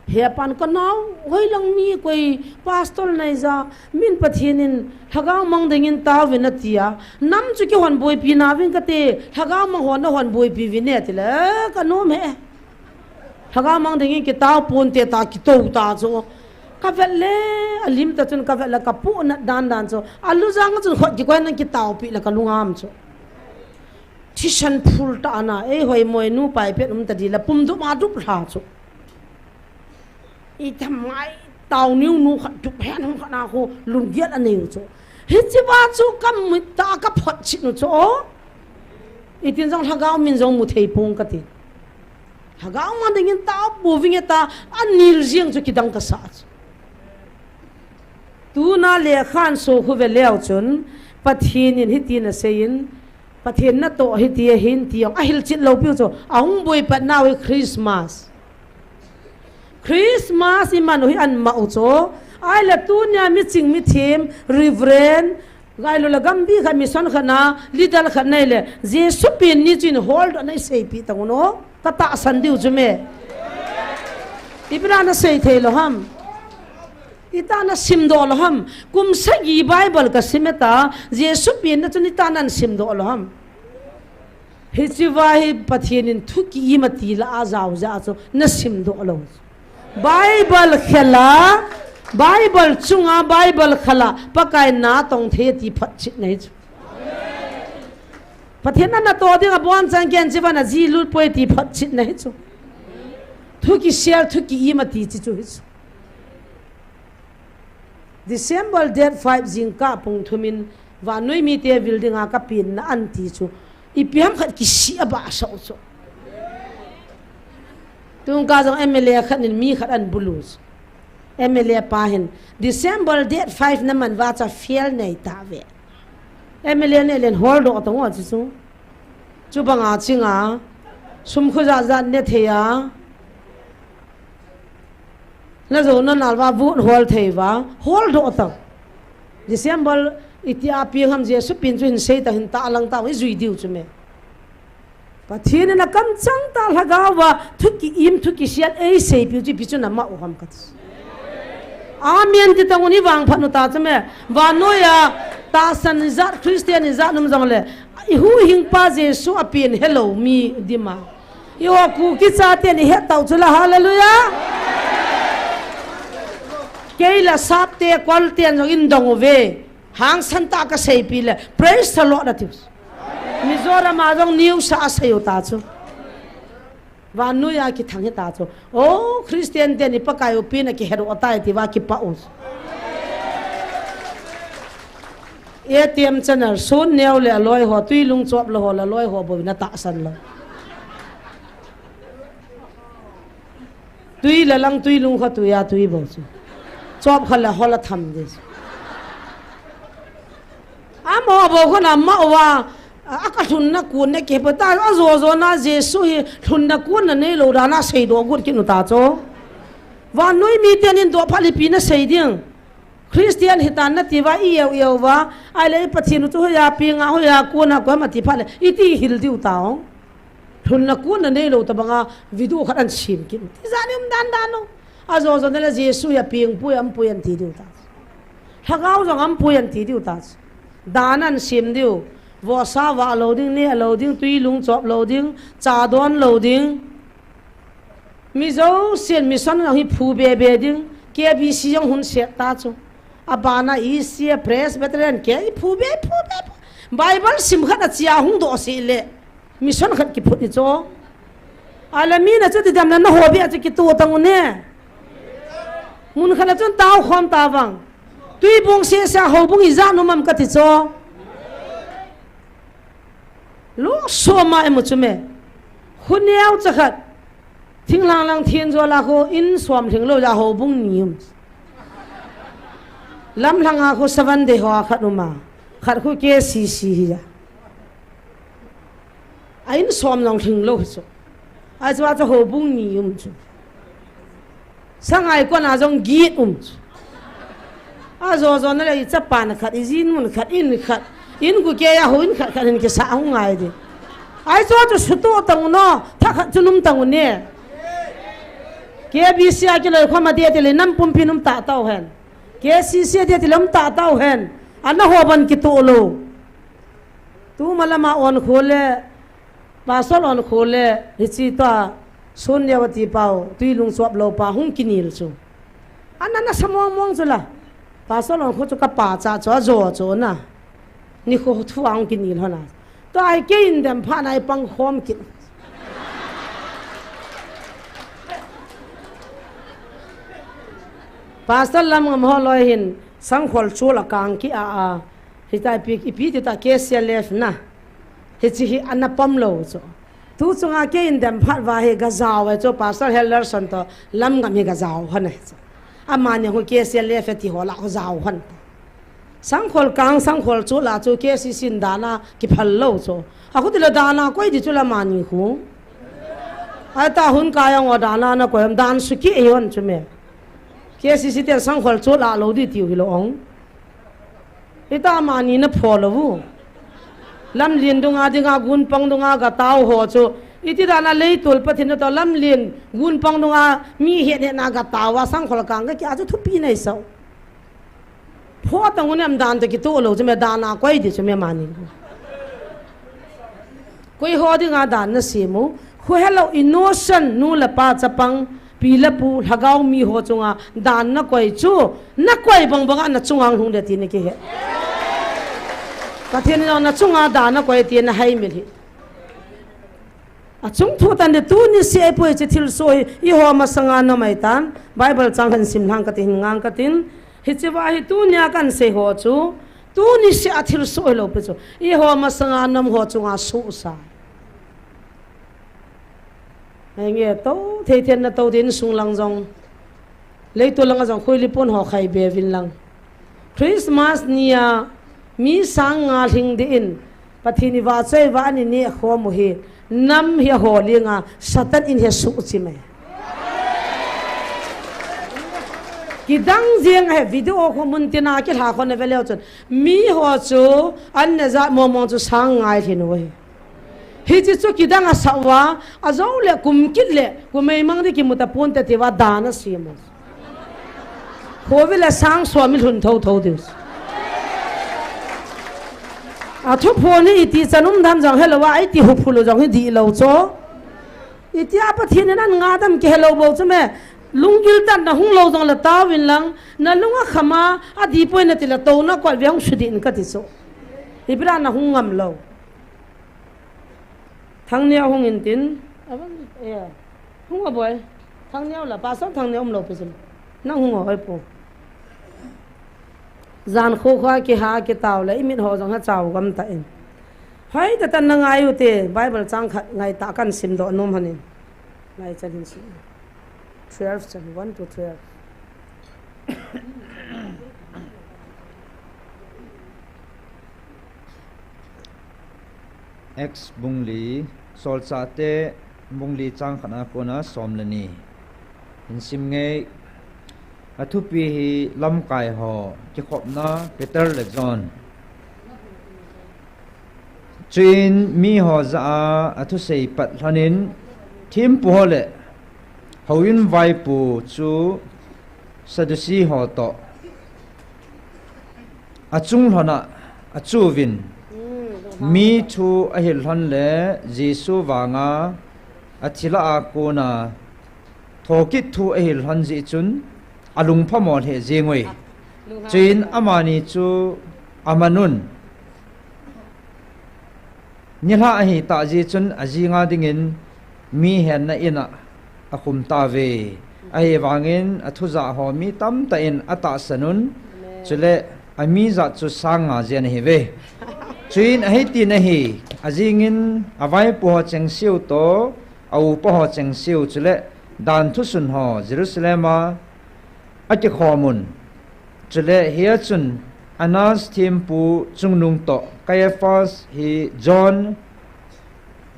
he pan ko naw hoi lang ni koi pastor nai za min pathinin hagao mang dingin ta win atia nam chu ki hon boi pi na win ka te hagao mang hon na hon boi pi win ne tile ka no me hagao mang dingin ki ta pon te ta ki to ta zo ka vele alim ta chun ka vela ka pu na dan zo alu jang chu khot ki koi na ki taw pi la ka lungam chu thishan phul ta na e hoi moi nu pai pe ta di la pum du ma du pha chu i tham mai tàu niu nu khát chụp hẹn không khát nào cô lùng giết anh nhiều chỗ hết chứ ba chỗ cam mới ta cắp phật chịu nó chỗ i tiền trong thằng gạo mình giống một thầy pung cái tiền thằng gạo mà đừng tao bù vinh ta anh nhiều riêng cho cái đăng cái sát tu na lệ khan số khu về leo chun pathin in hít tiền sein pathin na to hít tiền hin tiang ahil chit lâu piu cho ông bồi pat nào Christmas iman hui an mau cho ai la tu nya mi ching mi thim reverend gai lo la gam bi kha mission khana lidal khana le jesu pin ni chin hold anai sei pi tang no ta ta san diu chu me Ibrana say the loham. Itana simdo loham. Kum sagi Bible ka simeta. Jesu pin na tunitanan simdo loham. Hitsivahi patinin thuki imati la azaw zaso na simdo loham. Bible khela. Bible chunga Bible khala pakai na tong the ti phatchit nei chu pathena na to ding abon chang gen jiwana ji lut poi ti phatchit nei chu thuki share thuki imati chi chu December date 5 jingka pung thumin wa noi mi te building a ka pin na an ti chu ipiam khat ki si aba sa chu tung ka jong MLA khat nin mi khat an bulus MLA pahin December date 5 naman wacha fail nei tawe MLA ne len hold do tong wa chu chu banga chinga sum khuja za ne theya na zo na nalwa vote hold theiwa hold do tong December itia pi ham je su pin chuin sei ta hin ta lang ta wi zui diu chu me pathin na kam chang ta lagawa thuki im thuki siat ei sei pi chu chu na ma u ham ka Amen ti tanguni wang phanu ta chame wa noya ta san zat Christian zat num jangle hu hing pa Jesu apin hello mi dima yo ku ki cha te ni he tau chula hallelujah keila sap te kwal te no in dong ve hang san ta ka sei pi le praise the Lord atis Mizoram ma jong new sa sayo ta chu wa nuya ki thang ta chu oh Christian te ni pakai upin ki hero atai ti wa ki paus ATM channel sun neu le loi ho tui lung chop lo ho la loi ho bo na ta san lo tui la lang tui lung kho tu ya tui bo chu chop khala ho la tham dis amo bo ko na ma wa aka thun na kun ne ke pata azo zo na Jesu hi thun na kun na ne lo ra na sei do gut ki nu ta cho wa noi mi ten in do phalipi na sei ding Christian hitan na tiwa ieu wa ale pathinu chu ya pinga ho ya ku na ko ma ti phale iti hil diu taong thun na kun na ne lo ta banga video khat an sim ki ti zanim dan dano azo zo na Jesu ya ping pu am pu yan ti diu ta thagau jong am pu yan ti diu ta danan sim diu wo sa wa loading ne loading tui lung chop loading cha don loading mi zo sen mi son hi phu be be ding ke bi si yong hun se ta chu abana i si presbyterian ke i phu be Bible sim khat a chia hung do si le mi son khat ki phut ni cho alami na chu ti dam na no ho be a ki tu tang ne mun khala chun taw khom ta wang tui bong se sa ho bung i za no mam ka ti cho lu soma emuchume hunyao chakhat thinglang lang thien zo la ko in swam thing lo ja ho bung nium lam langa ko savan de ho khat numa khat ko ke si ya ain swam long thing lo so a chwa cha ho bung nium chu sangai ko na jong git a zo na le cha pan khat izin mun khat in khat in ku ke ya ho in khat khat in ke sa hu ngai de ai cho tu su to tang no tha khat chunum tang ne ke bi sia ke le khoma de le nam pum pinum ta taw hen ke si sia de lam ta taw hen an ho ban ki to lo tu malama on khole pasol on khole hichi ta sunyawati pau tui lung swap lo pa hung kinil chu anana samong mong chula pasol on kho chu ka pa cha cho zo na ni ko thuang ki nil hona to ai ke in dem pha nai pang khom ki pasal lam ngam ho loi hin sang khol chu la kang ki a hitai pi ti ta ke self na hi chi hi anapam lo cho tu chunga ke in dem pha wa he ga zaw e cho pasal heller son to lam ngam hi ga zaw hona amane ho ke self ti ho la ho zaw hon sang khol kang sang khol chu la chu ke si sin dana ki phal lo cho a khu tila dana koi di chu la mani khu ai ta hun ka yang wa dana na ko am dan su ki e on chu me ke si te sang khol chu la lo di ti hi lo ong ita mani na pho lo bu lam lien dunga dinga gun pang dunga ga tau ho chu iti dana lei tul pathin to lam lien gun pang dunga mi he ne na ga tawa sang khol kang ga kya chu thupi nei so pho tang ne am dan te ki to lo chu me dana koi di chu me mani koi ho dinga dan na simu khu hello innocent nu la pa chapang pilapu hagau mi ho chunga dan na koi chu na koi bang bang na chungang hung de ti ne ki he pathin na chunga dan na koi ti na hai mi hi a chung thu tan de tu ni se po che thil so I ho ma sanga na mai tan bible chang han sim hang ka tin ngang ka tin hi che wa hi tu nya kan se ho chu tu ni se a thil so lo pe chu I ho ma sanga nam ho chunga su sa nghe tàu thế thiên là tàu đến sung lăng dòng lấy tôi lăng dòng khôi lipon họ khai bè vin lăng Christmas nia mi sang ngà hình đến pathini va chơi va ni ni kho mu hi nam hi ho linga satan in he su chi me ki dang jeng he video ko mun tina ki ha ko ne velo chon mi ho chu an ne za mo mo chu sang ngai thin we hi chi chu ki dang a sawa a zo le kum kit le ku mei mang de ki muta pon te te wa dana sim ho vi le sang so mi hun tho tho deus a thu pho ni iti chanum dham jang hello wa iti hu phulu jang hi di lo cho iti apa thin nan nga dam ki hello bo chu me lungil tan na hung lo jang la ta win lang na lunga khama a di point na ti la to na kwal vyang shudin ka ti so ibra na hung ngam lo thang neo hung in tin hung a boy thang neo la pa so thang neo lo pe sim na hung hoi po zan kho kha ki ha ki taw la imin ho jang ha chaw gam ta in hai ta tan na ngai u te bible chang khat ngai ta kan sim do nom hanin ngai chalin si 12 chan 1 to 12 X bungli sol chate bungli chang khana kona somlani insim nge athupi hi lam kai ho ki khopna Peter le John chin mi ho za athu sei pat hanin thim pu hole hawin vai pu chu sadusi ho to achung hona achu vin mi thu ahil han le Jesu wanga athila akona thokit thu ahil han ji chun alung phamol he jengoi chin amani chu amanun nilha ahi ta ji chun ajinga dingin mi hen na ina akum ta ve ai wangin athuza ho mi tam ta in ata sanun chule ami za chu sanga jen he ve chin ahi ti na hi ajingin awai po cheng siu to au po cheng siu chule dan thu sun ho Jerusalema ati khomun chule hia chun Anas thimpu chungnung to Caiaphas hi John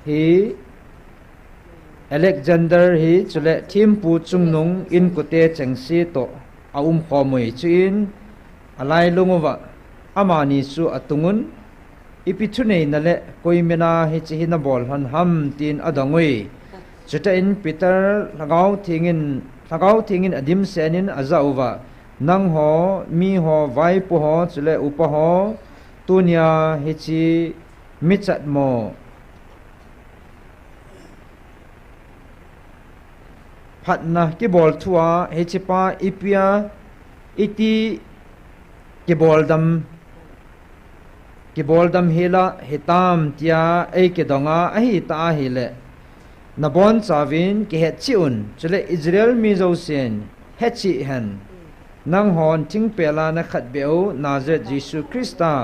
hi Alexander hi chule thimpu chungnung in kute chengsi to aum khomui chin alai lunguwa amani su atungun ipithunei nale koimena hi chihina bol han ham tin adangui chita in Peter lagau thingin adim senin azauwa nang ho mi ho vai pu ho chule upa ho tunya hichi michat mo phatna ki bol thua hichi pa ipia iti ki bol dam hela hitam tia ei ke donga ahi ta hele nabon chawin ki het chiun chule Israel mi zo sen hechi hen nang hon thing pela na khat beu Nazareth Jesu Christa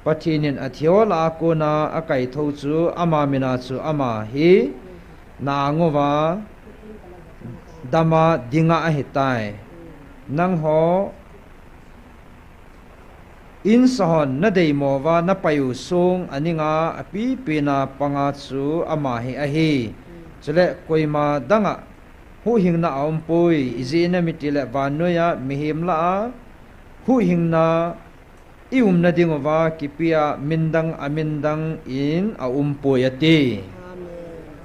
pathinin athiola ko na akai tho chu ama mina chu ama hi na ngowa dama dinga ahitai nang ho in sahon na dei mowa na payu sung aninga api pina panga chu ama hi ahi chule koima danga hu hingna ampui izina mitile vanuya mihimla hu hingna ium na ding wa kipia mindang amindang in a poyati Amen.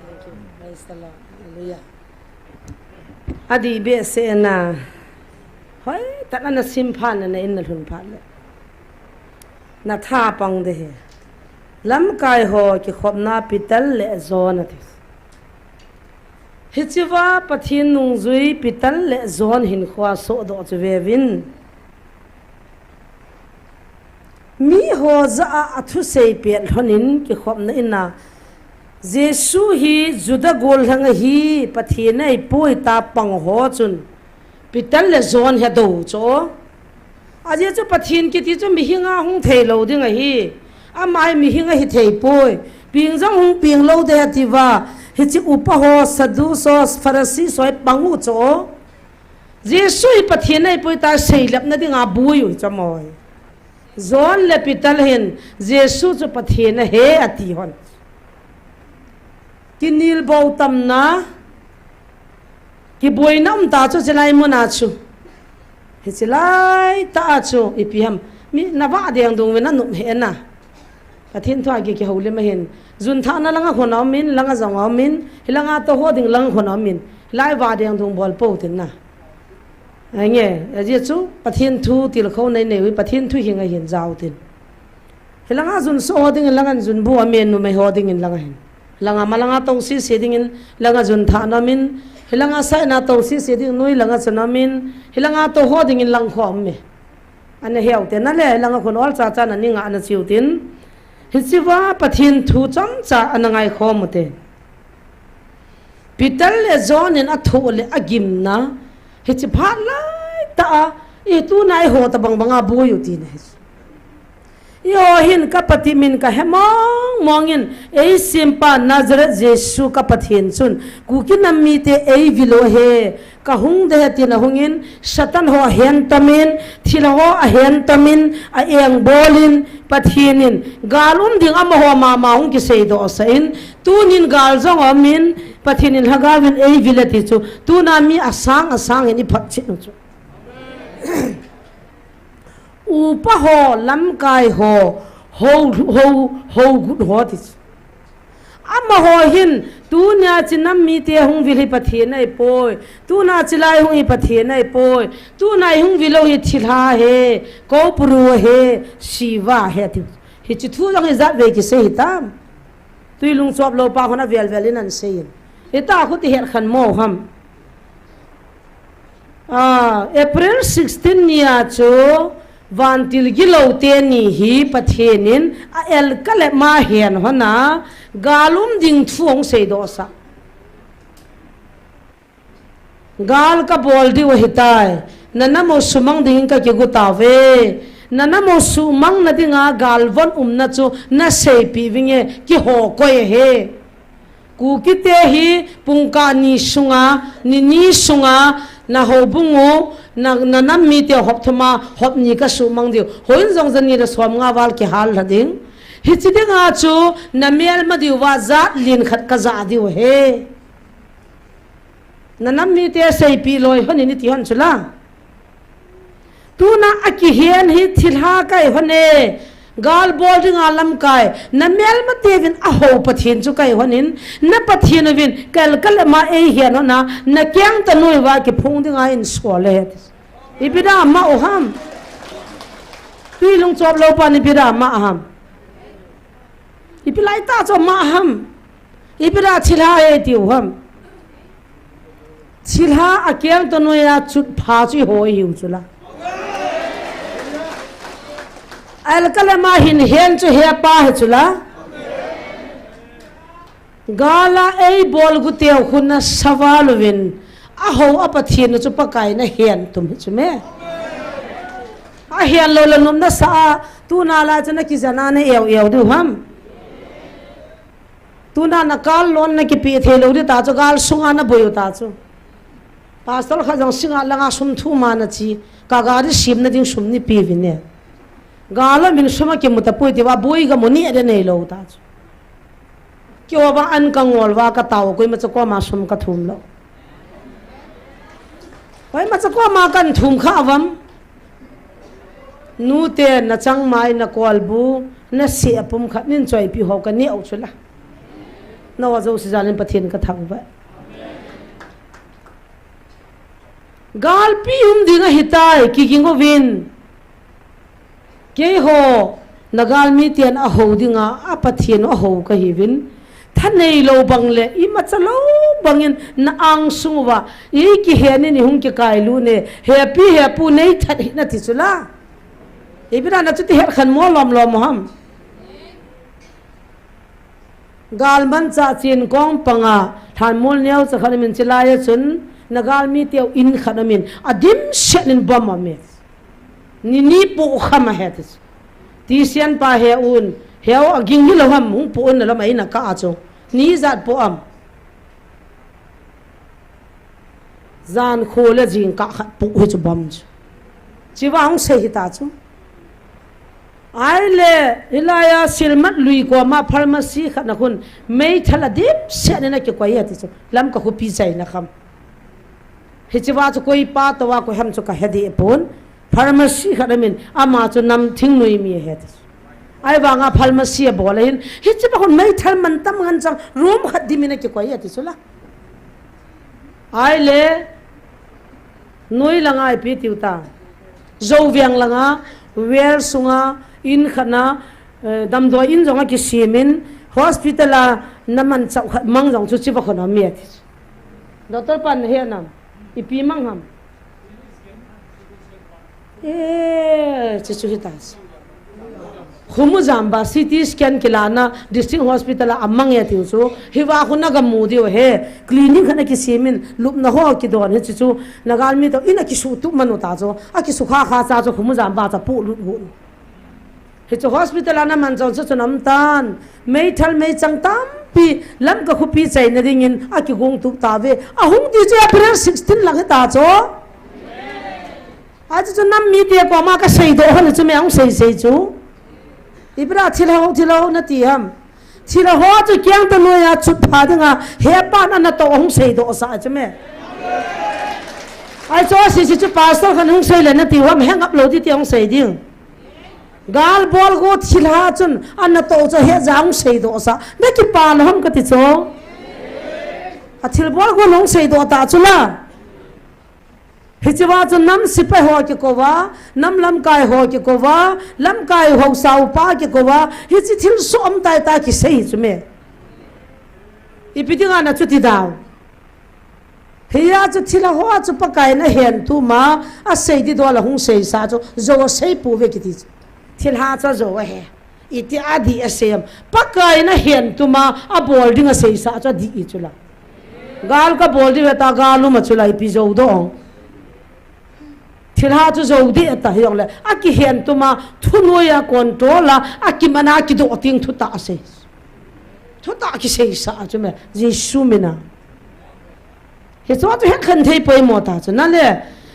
Thank you. Praise the Lord. Hallelujah. Adi be se na hoi ta na sim phan na in na thun phan le na tha pang de he lam kai ho ki khop na pital le zon a this hichiwa pathin nung zui pital le zon hin khwa so do chwe win mi ho za athu sei pen thonin ki khop na ina Jesu hi juda gol hang hi pathin ai poi ta pang ho chun pital le zon he do cho aje chu pathin ki ti chu mi hinga hung thei lo ding a hi a mai mi hinga hi thei poi ping jang hung ping lo de ti wa hi chi upa ho sadu so farasi soi pangu cho Jesu hi pathin ai poi ta sei lap na ding a bui ui chamoi zon le pital hin Jesu chu pathin he ati hon kinil bo tam na ki boinam ta chu chelai mona chu hi chelai ta chu ipiham mi nawa deng dung we na num he na pathin thwa ki hole ma hen jun tha na langa khona min langa zonga min hilanga to ho ding lang khona min lai wa deng dung bol po tin na nge je chu pathin thu til kho nei nei wi pathin thu hinga hin jaw tin hilanga jun so ho ding langa jun bu amen nu mai ho ding in langa hen langa malanga tong si seding in langa jun tha na min hilanga sai na tong si seding noi langa chana min hilanga to ho ding in lang khom me ane heu te na le langa khon ol cha cha na ninga ana chiu tin hichiwa pathin thu cham cha anangai khom te pital le zon in athu le agim na hichi phat lai ta e tu nai ho ta bang banga bu yu ti ne yo hin ka pati min ka hemong mongin ei simpa Nazareth Jesu ka pathin chun ku kinami te ei vilo he ka hung de ti na hungin satan ho hen tamin thil ho a hen tamin a eng bolin pathinin galum ding am ho ma ma hung ki sei do sain tunin gal jong amin pathinin hagawin ei vilati chu tu na mi asang ni phat chi chu upa ho lam kai ho good ho tis ama ho hin tu nya chinam mi te hung vili pathe nai poi tu na chilai hung i pathe nai poi tu nai hung vilo hi thilha he ko puru he shiva he ti hi chi thu long zat ve ki se hitam tui lung chop lo pa khona velin an se yin eta khu ti her khan mo ham April 16 nia cho vantil gilo te ni hi pathenin a el kale ma hen hona galum ding thuong sei do sa gal ka bol di wa hitai nana mo sumang ding ka ke gutawe nana mo sumang na dinga galvon na chu na sei pi winge ki ho ko he ku kite hi pungka ni sunga na ho bungo na nam mi te hop thuma hop ni ka su mang diu hoin jong jan ni ra som nga wal ki hal hading hi chi de nga chu na mel ma diu wa za lin khat ka za diu he na nam mi te sei pi loi honi ni ti hon chula tu na aki hian hi thilha kai hone gal bolding alam kai na mel ma tevin a ho pathin chu kai honin na pathin win kal ma e hian na na kyang ta noi wa ki phung ding a in skole ibida ma oham tui lung chop lo pa ni ibida ma aham ipilai ta cho ma aham ibida chilha e ti oham chilha a kyang ta noi a chut pha chi ho hi chula alkalama hin hen chu he pa he chula gala ei bol gu teu khuna sawal win a ho apathin chu pakai na hen tum chu me a hen lo lanum na sa tu na la chana ki jana ne eu du ham tu na kal lon na ki pi the lo ri ta chu gal sunga na boyu ta chu pastor kha jang singa langa sum thu ma na chi ka ga ri sim na ding sum ni pi vin ne gala min suma ke mutapoi te wa boi ga moni ade nei lo ta kyo ba an ka ngol wa ka taw koi ma chako ma sum ka thum lo oi ma chako ma kan thum kha awam nu te na chang mai na kolbu na se apum khat nin choi pi ho ka ni au chula na wa zo si jalin pathin ka thang ba gal pi dinga hitai ki kingo win ke ho nagal mi tian a ho dinga a pathin a ho ka hi win thanei lo bangle I ma chalo bangin na ang sungwa I ki he ni hung ki kai lu ne happy happy nei thani na ti chula ibira na chuti her khan mo lom ham gal man cha chin kong panga than mol neu cha khan min chila ya chun nagal mi teu in khanamin adim shenin bama me ni po khama hetis ti sian pa he un heo aging hi lo ham hung po na lam ai na ka acho ni zat po am zan khole jing ka khat pu hu chu bam chi wang se hi ta chu ai le hilaya silmat lui ko ma pharmacy khat na khun mei thala dip se na ki ko ya ti chu lam ka khu pi chai na kham hi chi wa chu koi pa to wa ko ham chu ka hedi pon pharmacy khat min ama chu nam thing noi mi he ti ai wanga pharmacy bolain hi chi ba kon mei thal man tam ngan chang room khat di mina ki ko ya ti chu la ai le noi langa pi tiuta zo viang langa wer sunga in khana dam do in zonga ki simin hospital a naman chau mang jong chu chi ba khona mi ati doctor pan he nam ipi mang ham chi chu hitas khumu jamba CT scan kilana district hospital amang ya tiu chu hiwa khuna ga mu dio he clinic khana ki simin lup na ho ki don he chu nagal mi to ina ki su tu manu ta jo a ki su kha kha cha jo khumu jamba cha pu lu hu he chu hospital ana man jo chu nam tan mei thal mei chang tam pi lam ka khu pi chai na ding in a ki gong tu ta ve a hung ti je April 16 lang ta jo a chu nam mi te ko ma ka sei do han chu me ang sei chu ibra thilo na ti ham thilo ho chu kyang ta no ya chut pha danga he pa na to hung sei do sa chme ai cho si chu pastor khan hung sei le na ti ham hang up lo ti ti hung sei ding gal bol go thilha chun an to cho he jang sei do sa na ki pa na ham ka ti cho a thil bol go long sei do ta chula hichiwa chu nam sipa ho ki kowa nam lam kai ho ki kowa lam kai ho sau pa ki kowa hichi thil som tai ta ki sei chume ipidinga na chuti daw hiya chu thila ho chu pakai na hen tu ma a sei di do la hung sei sa chu zo sei pu ve ki ti thil ha cha zo he iti adi asem pakai na hen tu ma a bolding a sei sa cha di chula gal ka bolding ta galu ma chula ipi zo do thilha chu zo di ta hiong le aki hen tuma thunoya controla aki mana ki do ting thu ta se thu ta ki sei sa chu me jisu mina he so to he khan thei poi mo ta chu na le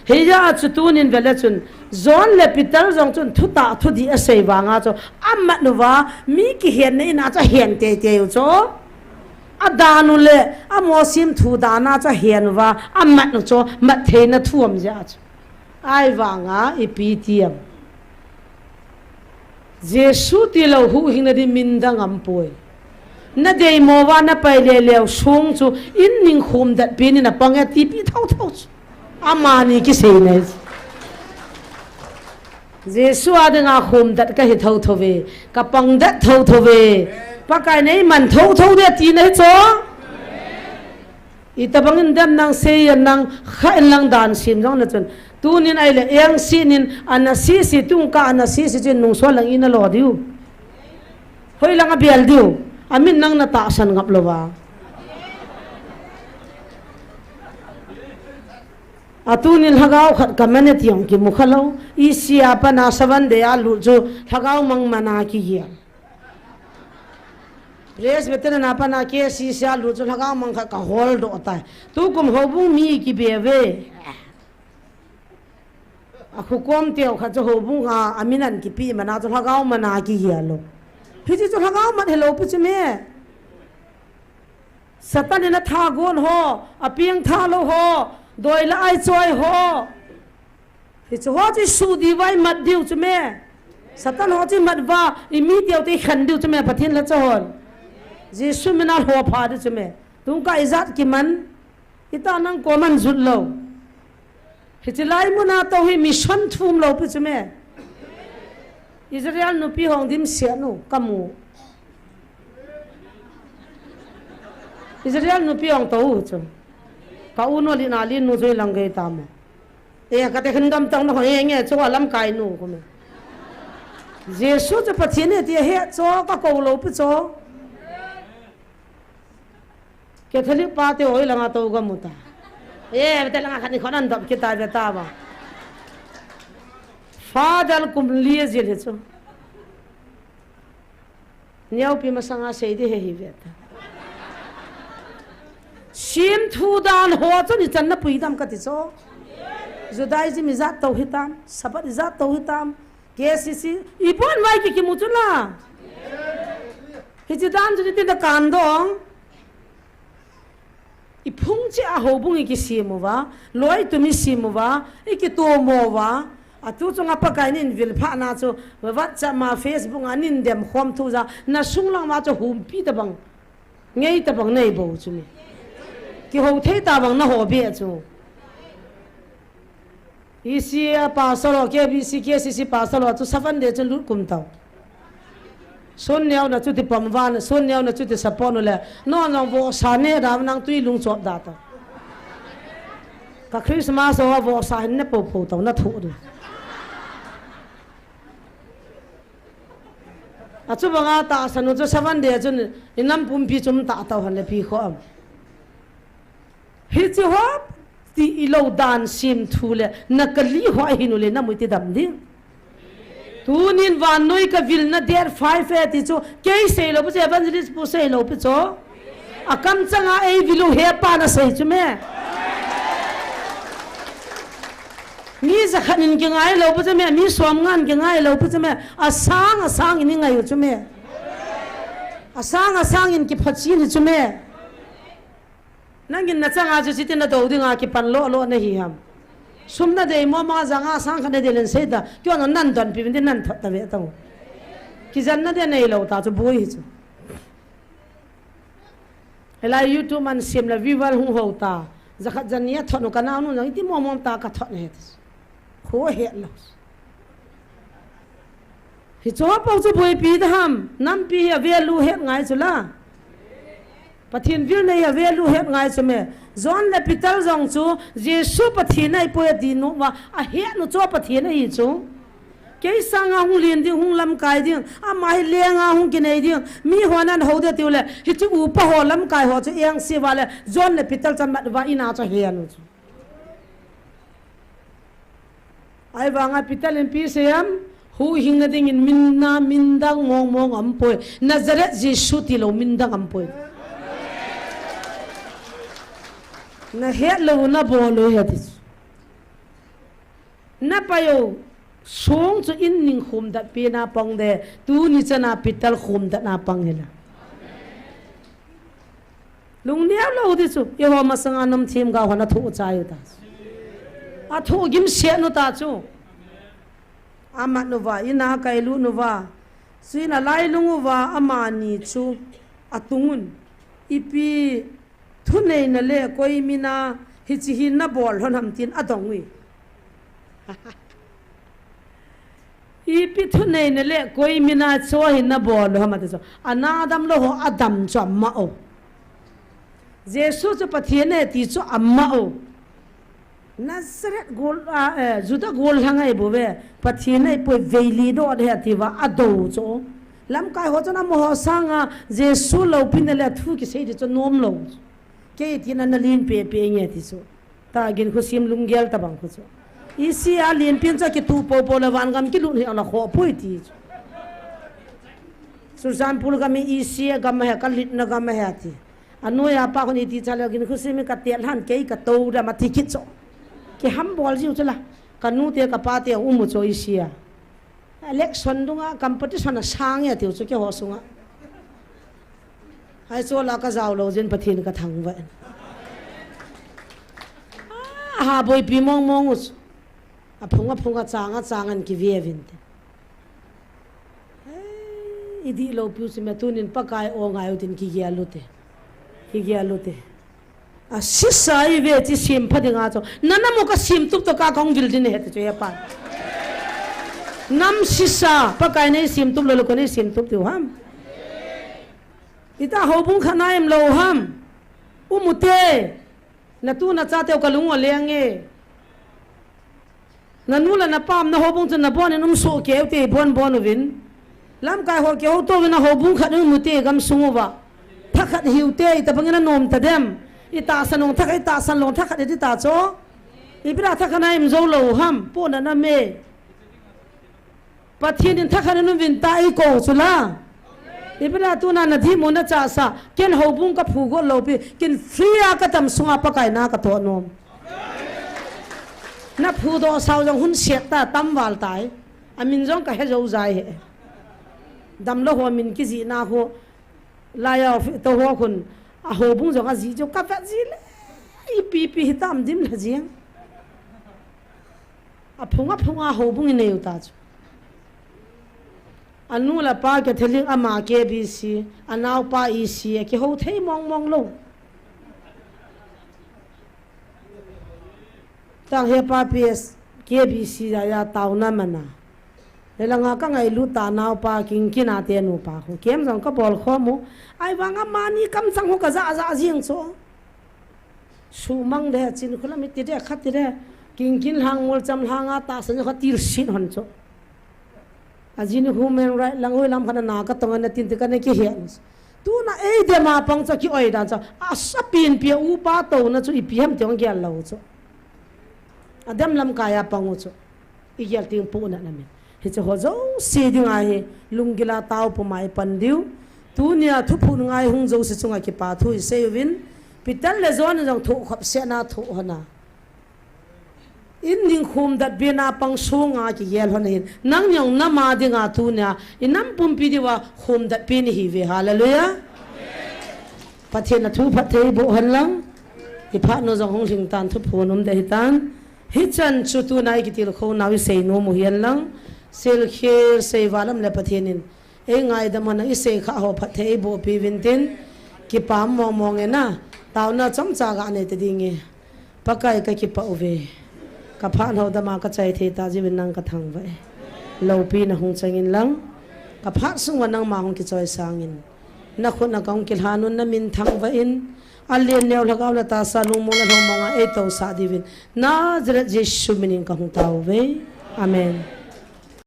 he ya chu tunin vele chun zon le pital jong chun thu ta thu di a sei wanga chu amma nuwa mi ki hen nei na cha hen te te chu adanu le amosim thu dana cha hen wa amma nu chu ma the na thuam ja chu ai wanga ipitiam jesu ti lo hu hing na di min dang am poi na dei mo wa na pai le le sung chu in ning khum dat pin na pang ya ti pi thau thau amani ki sei ne jesu adanga khum dat ka hi thau thau ve ka pang dat thau thau ve pa kai nei man thau thau de ti nei cho itabang indam nang sei nang kha lang dan sim jong na chun tunin ai le yang sinin anasi si tung ka anasi si chin nung so lang ina lo diu hoi lang a bial diu amin nang na ta san ngap lo ba atunin hagaw khat kamanet yong ki mukhalo isia pa na sawan de alu jo hagaw mang mana ki hiya res beten na pa na ke si sia lu jo hagaw mang kha ka hol do ta tu kum hobu mi ki beve aku kom teo kha jo hobu ha aminan ki pi mana jo hagaw mana ki hiya lo hiji jo hagaw man hello pu chme satan na tha gon ho apiang tha lo ho doila ai choi ho hi chu ho chi su di vai mat diu chu me satan ho chi mat wa imi tiau te khan diu chu me pathin la chon jesu mina ho pha du chu me tung ka izat ki man ita nang ko man zut lo hi chi lai mu na to hi mission thum lo pi chu me Israel nu pi hong dim sia nu kamu Israel nu pi hong to chu ka uno li na li nu zoi lang ge ta ma e ka te khan gam tang no he nge chu lam kai nu ko me Jesu cha pathin ne ti he cho ka ko lo pi cho Catholic pa te oi langa to ga muta e te langa khan khonan dom ki ta be ta ba Father kum liye je le cho Nyau pi masanga sei de he hi vet Sim thu dan ho cho ni chan na pui dam ka ti cho Judaism izat to hitam sabat izat to hitam KCC ipon mai ki mu chu la hi chi dan ju ti da kan dong ipung chi a ho bung ki simu wa loi tu mi simu wa iki to mo wa atu chunga pa kai nin vil pha na chu WhatsApp ma Facebook anin dem khom thu za na sung lang ma chu hum pi ta bang ngei ta bang nei bo chu mi ki ho thei ta bang na ho be chu isia pa solo ke BC KCC pa solo chu 7 de chu lu kum tau son neo na chu ti pam van son neo na chu ti sapon le no no vo sa ne ram nang tui lung chop da ta ka Christmas so vo sa ne po po tau na thu du achu banga ta sanu chu 7 de chu inam pum pi chum ta tau han le pi kho am hi chu hop ti ilo dan sim thu le nakali ho hinu le na mu ti dam ding tu nin van noi ka vil na der 5 e ti chu ke sei lo pu evangelist pu sei lo pu cho akam changa e vilu he pa na sei chu me mi za khanin ki ngai lo pu me mi som ngan ki ngai lo pu me asang ni ngai chu me asang in ki phachi ni chu me nangin na changa ju sitin na do dinga ki pan lo na hi ham sumna de mo ma zanga sang khane de len seda kyo no nan don pi bin nan thot ta ve ta ki jan na de nei lo ta chu boi hi chu ela YouTube man sim la vival hu ho ta zakhat jania thot no kana nu nang ti mo mom ta ka thot ne kho he lo hi cho pa chu boi pi da ham nam pi ya ve lu he ngai chu la pathin vil nei ya ve lu he ngai chu me John le pital jong chu Jesu pathin ai po di no wa a he no cho pathin ai chu ke sanga hu lin ding hung lam kai ding a mai lenga hung ki nei ding mi honan ho de tu le hi chu u pa ho lam kai ho chu yang si wa le John le pital cham wa ina cho he no chu ai wa nga pital en pi seam hu hinga ding in minna mindang mong am poi Nazareth Jesu ti lo mindang am poi na het lo na bolo het na payo song chu in ning khum da pe na pang de tu ni chana pital khum da na pang hela lung nia lo di chu yo ma sanga nam thim ga hona thu chayu ta a thu gim se no ta chu ama no wa ina kai lu no wa sina lai lungu wa ama ni chu atungun ipi thunei na le koi mina hi chi hin na bol hon ham tin adongwi i pi thunei na le koi mina cho hin na bol hom ata so anadam lo ho adam cho amma o Jesu cho pathiene ti cho amma o Nazareth gol juda gol hangai bowe pathiene poi veili do de ti wa ado cho lam kai ho chana mo sanga Jesu lo pin le thu ki sei de cho nom lo ke tina na lin pe nge ti so ta gin khu sim lung gel ta bang khu so isi a lin pin cha ki tu po la wan gam ki lu ala kho poi ti susan pul ga mi isi ga ma ha ka lit na ga ma ha ti anu ya pa ko ni ti cha la gin khu sim ka tel han ke ka to da ma ti ki so ki ham bol ji uchala kanu te ka pa te mu cho isi a election dunga competition a sang ya ti chu ke ho sunga hai cho la ka zaw lo jin pathin ka thang wa ha boi pi mong us phunga changan ki ve vin te idi lo piu si metunin pakai o ngai utin ki gia lute a sisai ve chi sim phadinga cho nana mo ka sim tup to ka kong vil din he te che pa nam sisa pakai nei sim tup lo ko nei sim tup tu ham ita hobung khanaim lo ham umute na tu na cha teo kalung o lenge na nula na pam na hobung chu na bon en so ke te bon vin lam kai ho ke ho to na hobung khat nu mute gam sunguwa thakhat hiute ta bangena nom ta dem ita sanong thakai ta san long thakhat ti ta cho ibra thakhana im zo lo ham po na me pathin in thakhana nu vin ta I ko chula ibra tu na thi mo na cha sa ken hobung ka phu go lo pi kin fria ka tam sunga pa kai na ka to nom na phu do sao jong hun siat ta tam wal tai amin jong ka he zo zai he dam lo ho min ki ji na ho la ya to ho kun a hobung jong a ji jo ka fa ji le I pi tam dim la ji a phunga hobung ne u ta anu la pa ke theli ama ke bi si anau pa I si ke ho thei mong lo tang he pa ps ke bi si ya tau na mana le la nga ka ngai lu ta nau pa king kina te nu pa ko kem jong ka bol kho mu ai wanga mani kam sang ho ka za jing cho su mang de chin khula mi ti de khat ti de king kin hang mol cham hanga ta san kha tir sin hon cho ajin human right lang oi lam khana na ka tonga na tin te ka ne ki hian tu na e de ma pang cha ki oi da cha a sa pin pi u pa to na chu I pi ham tiong gyal lo cho adam lam kaya pang cho I gyal ting pu na namin he cho ho zo si ding a he lungila tau pu mai pan diu tu nia thu phu ngai hung zo se chunga ki pa thu se win pital le zon jong thu khop se na thu hona in ning khum dat bena pang sunga ki yel hon hin nang yong na ma dinga tu nya inam pum pi diwa khum dat pin hi ve hallelujah pathe na thu pathe bo han lang I pha no jong hong sing tan thu phu nom de hitan hi chan chu tu nai ki til kho nawi sei no mu hian lang sel kher sei walam le pathe nin e ngai da man I sei kha ho pathe bo pi vin tin ki pam mong e na taw na cham cha ga ne te dinge pakai ka ki pa uve ka phan ho da ma ka chai the ta ji bin nang ka thang vai lo pi na hung changin lang ka pha sung wa nang ma hong ki choi sangin na khot na kaung kil hanun na min thang va in alien neu lagaw la ta sa lung mo na hong ma e to sa divin na jesu minin ka hung taw ve amen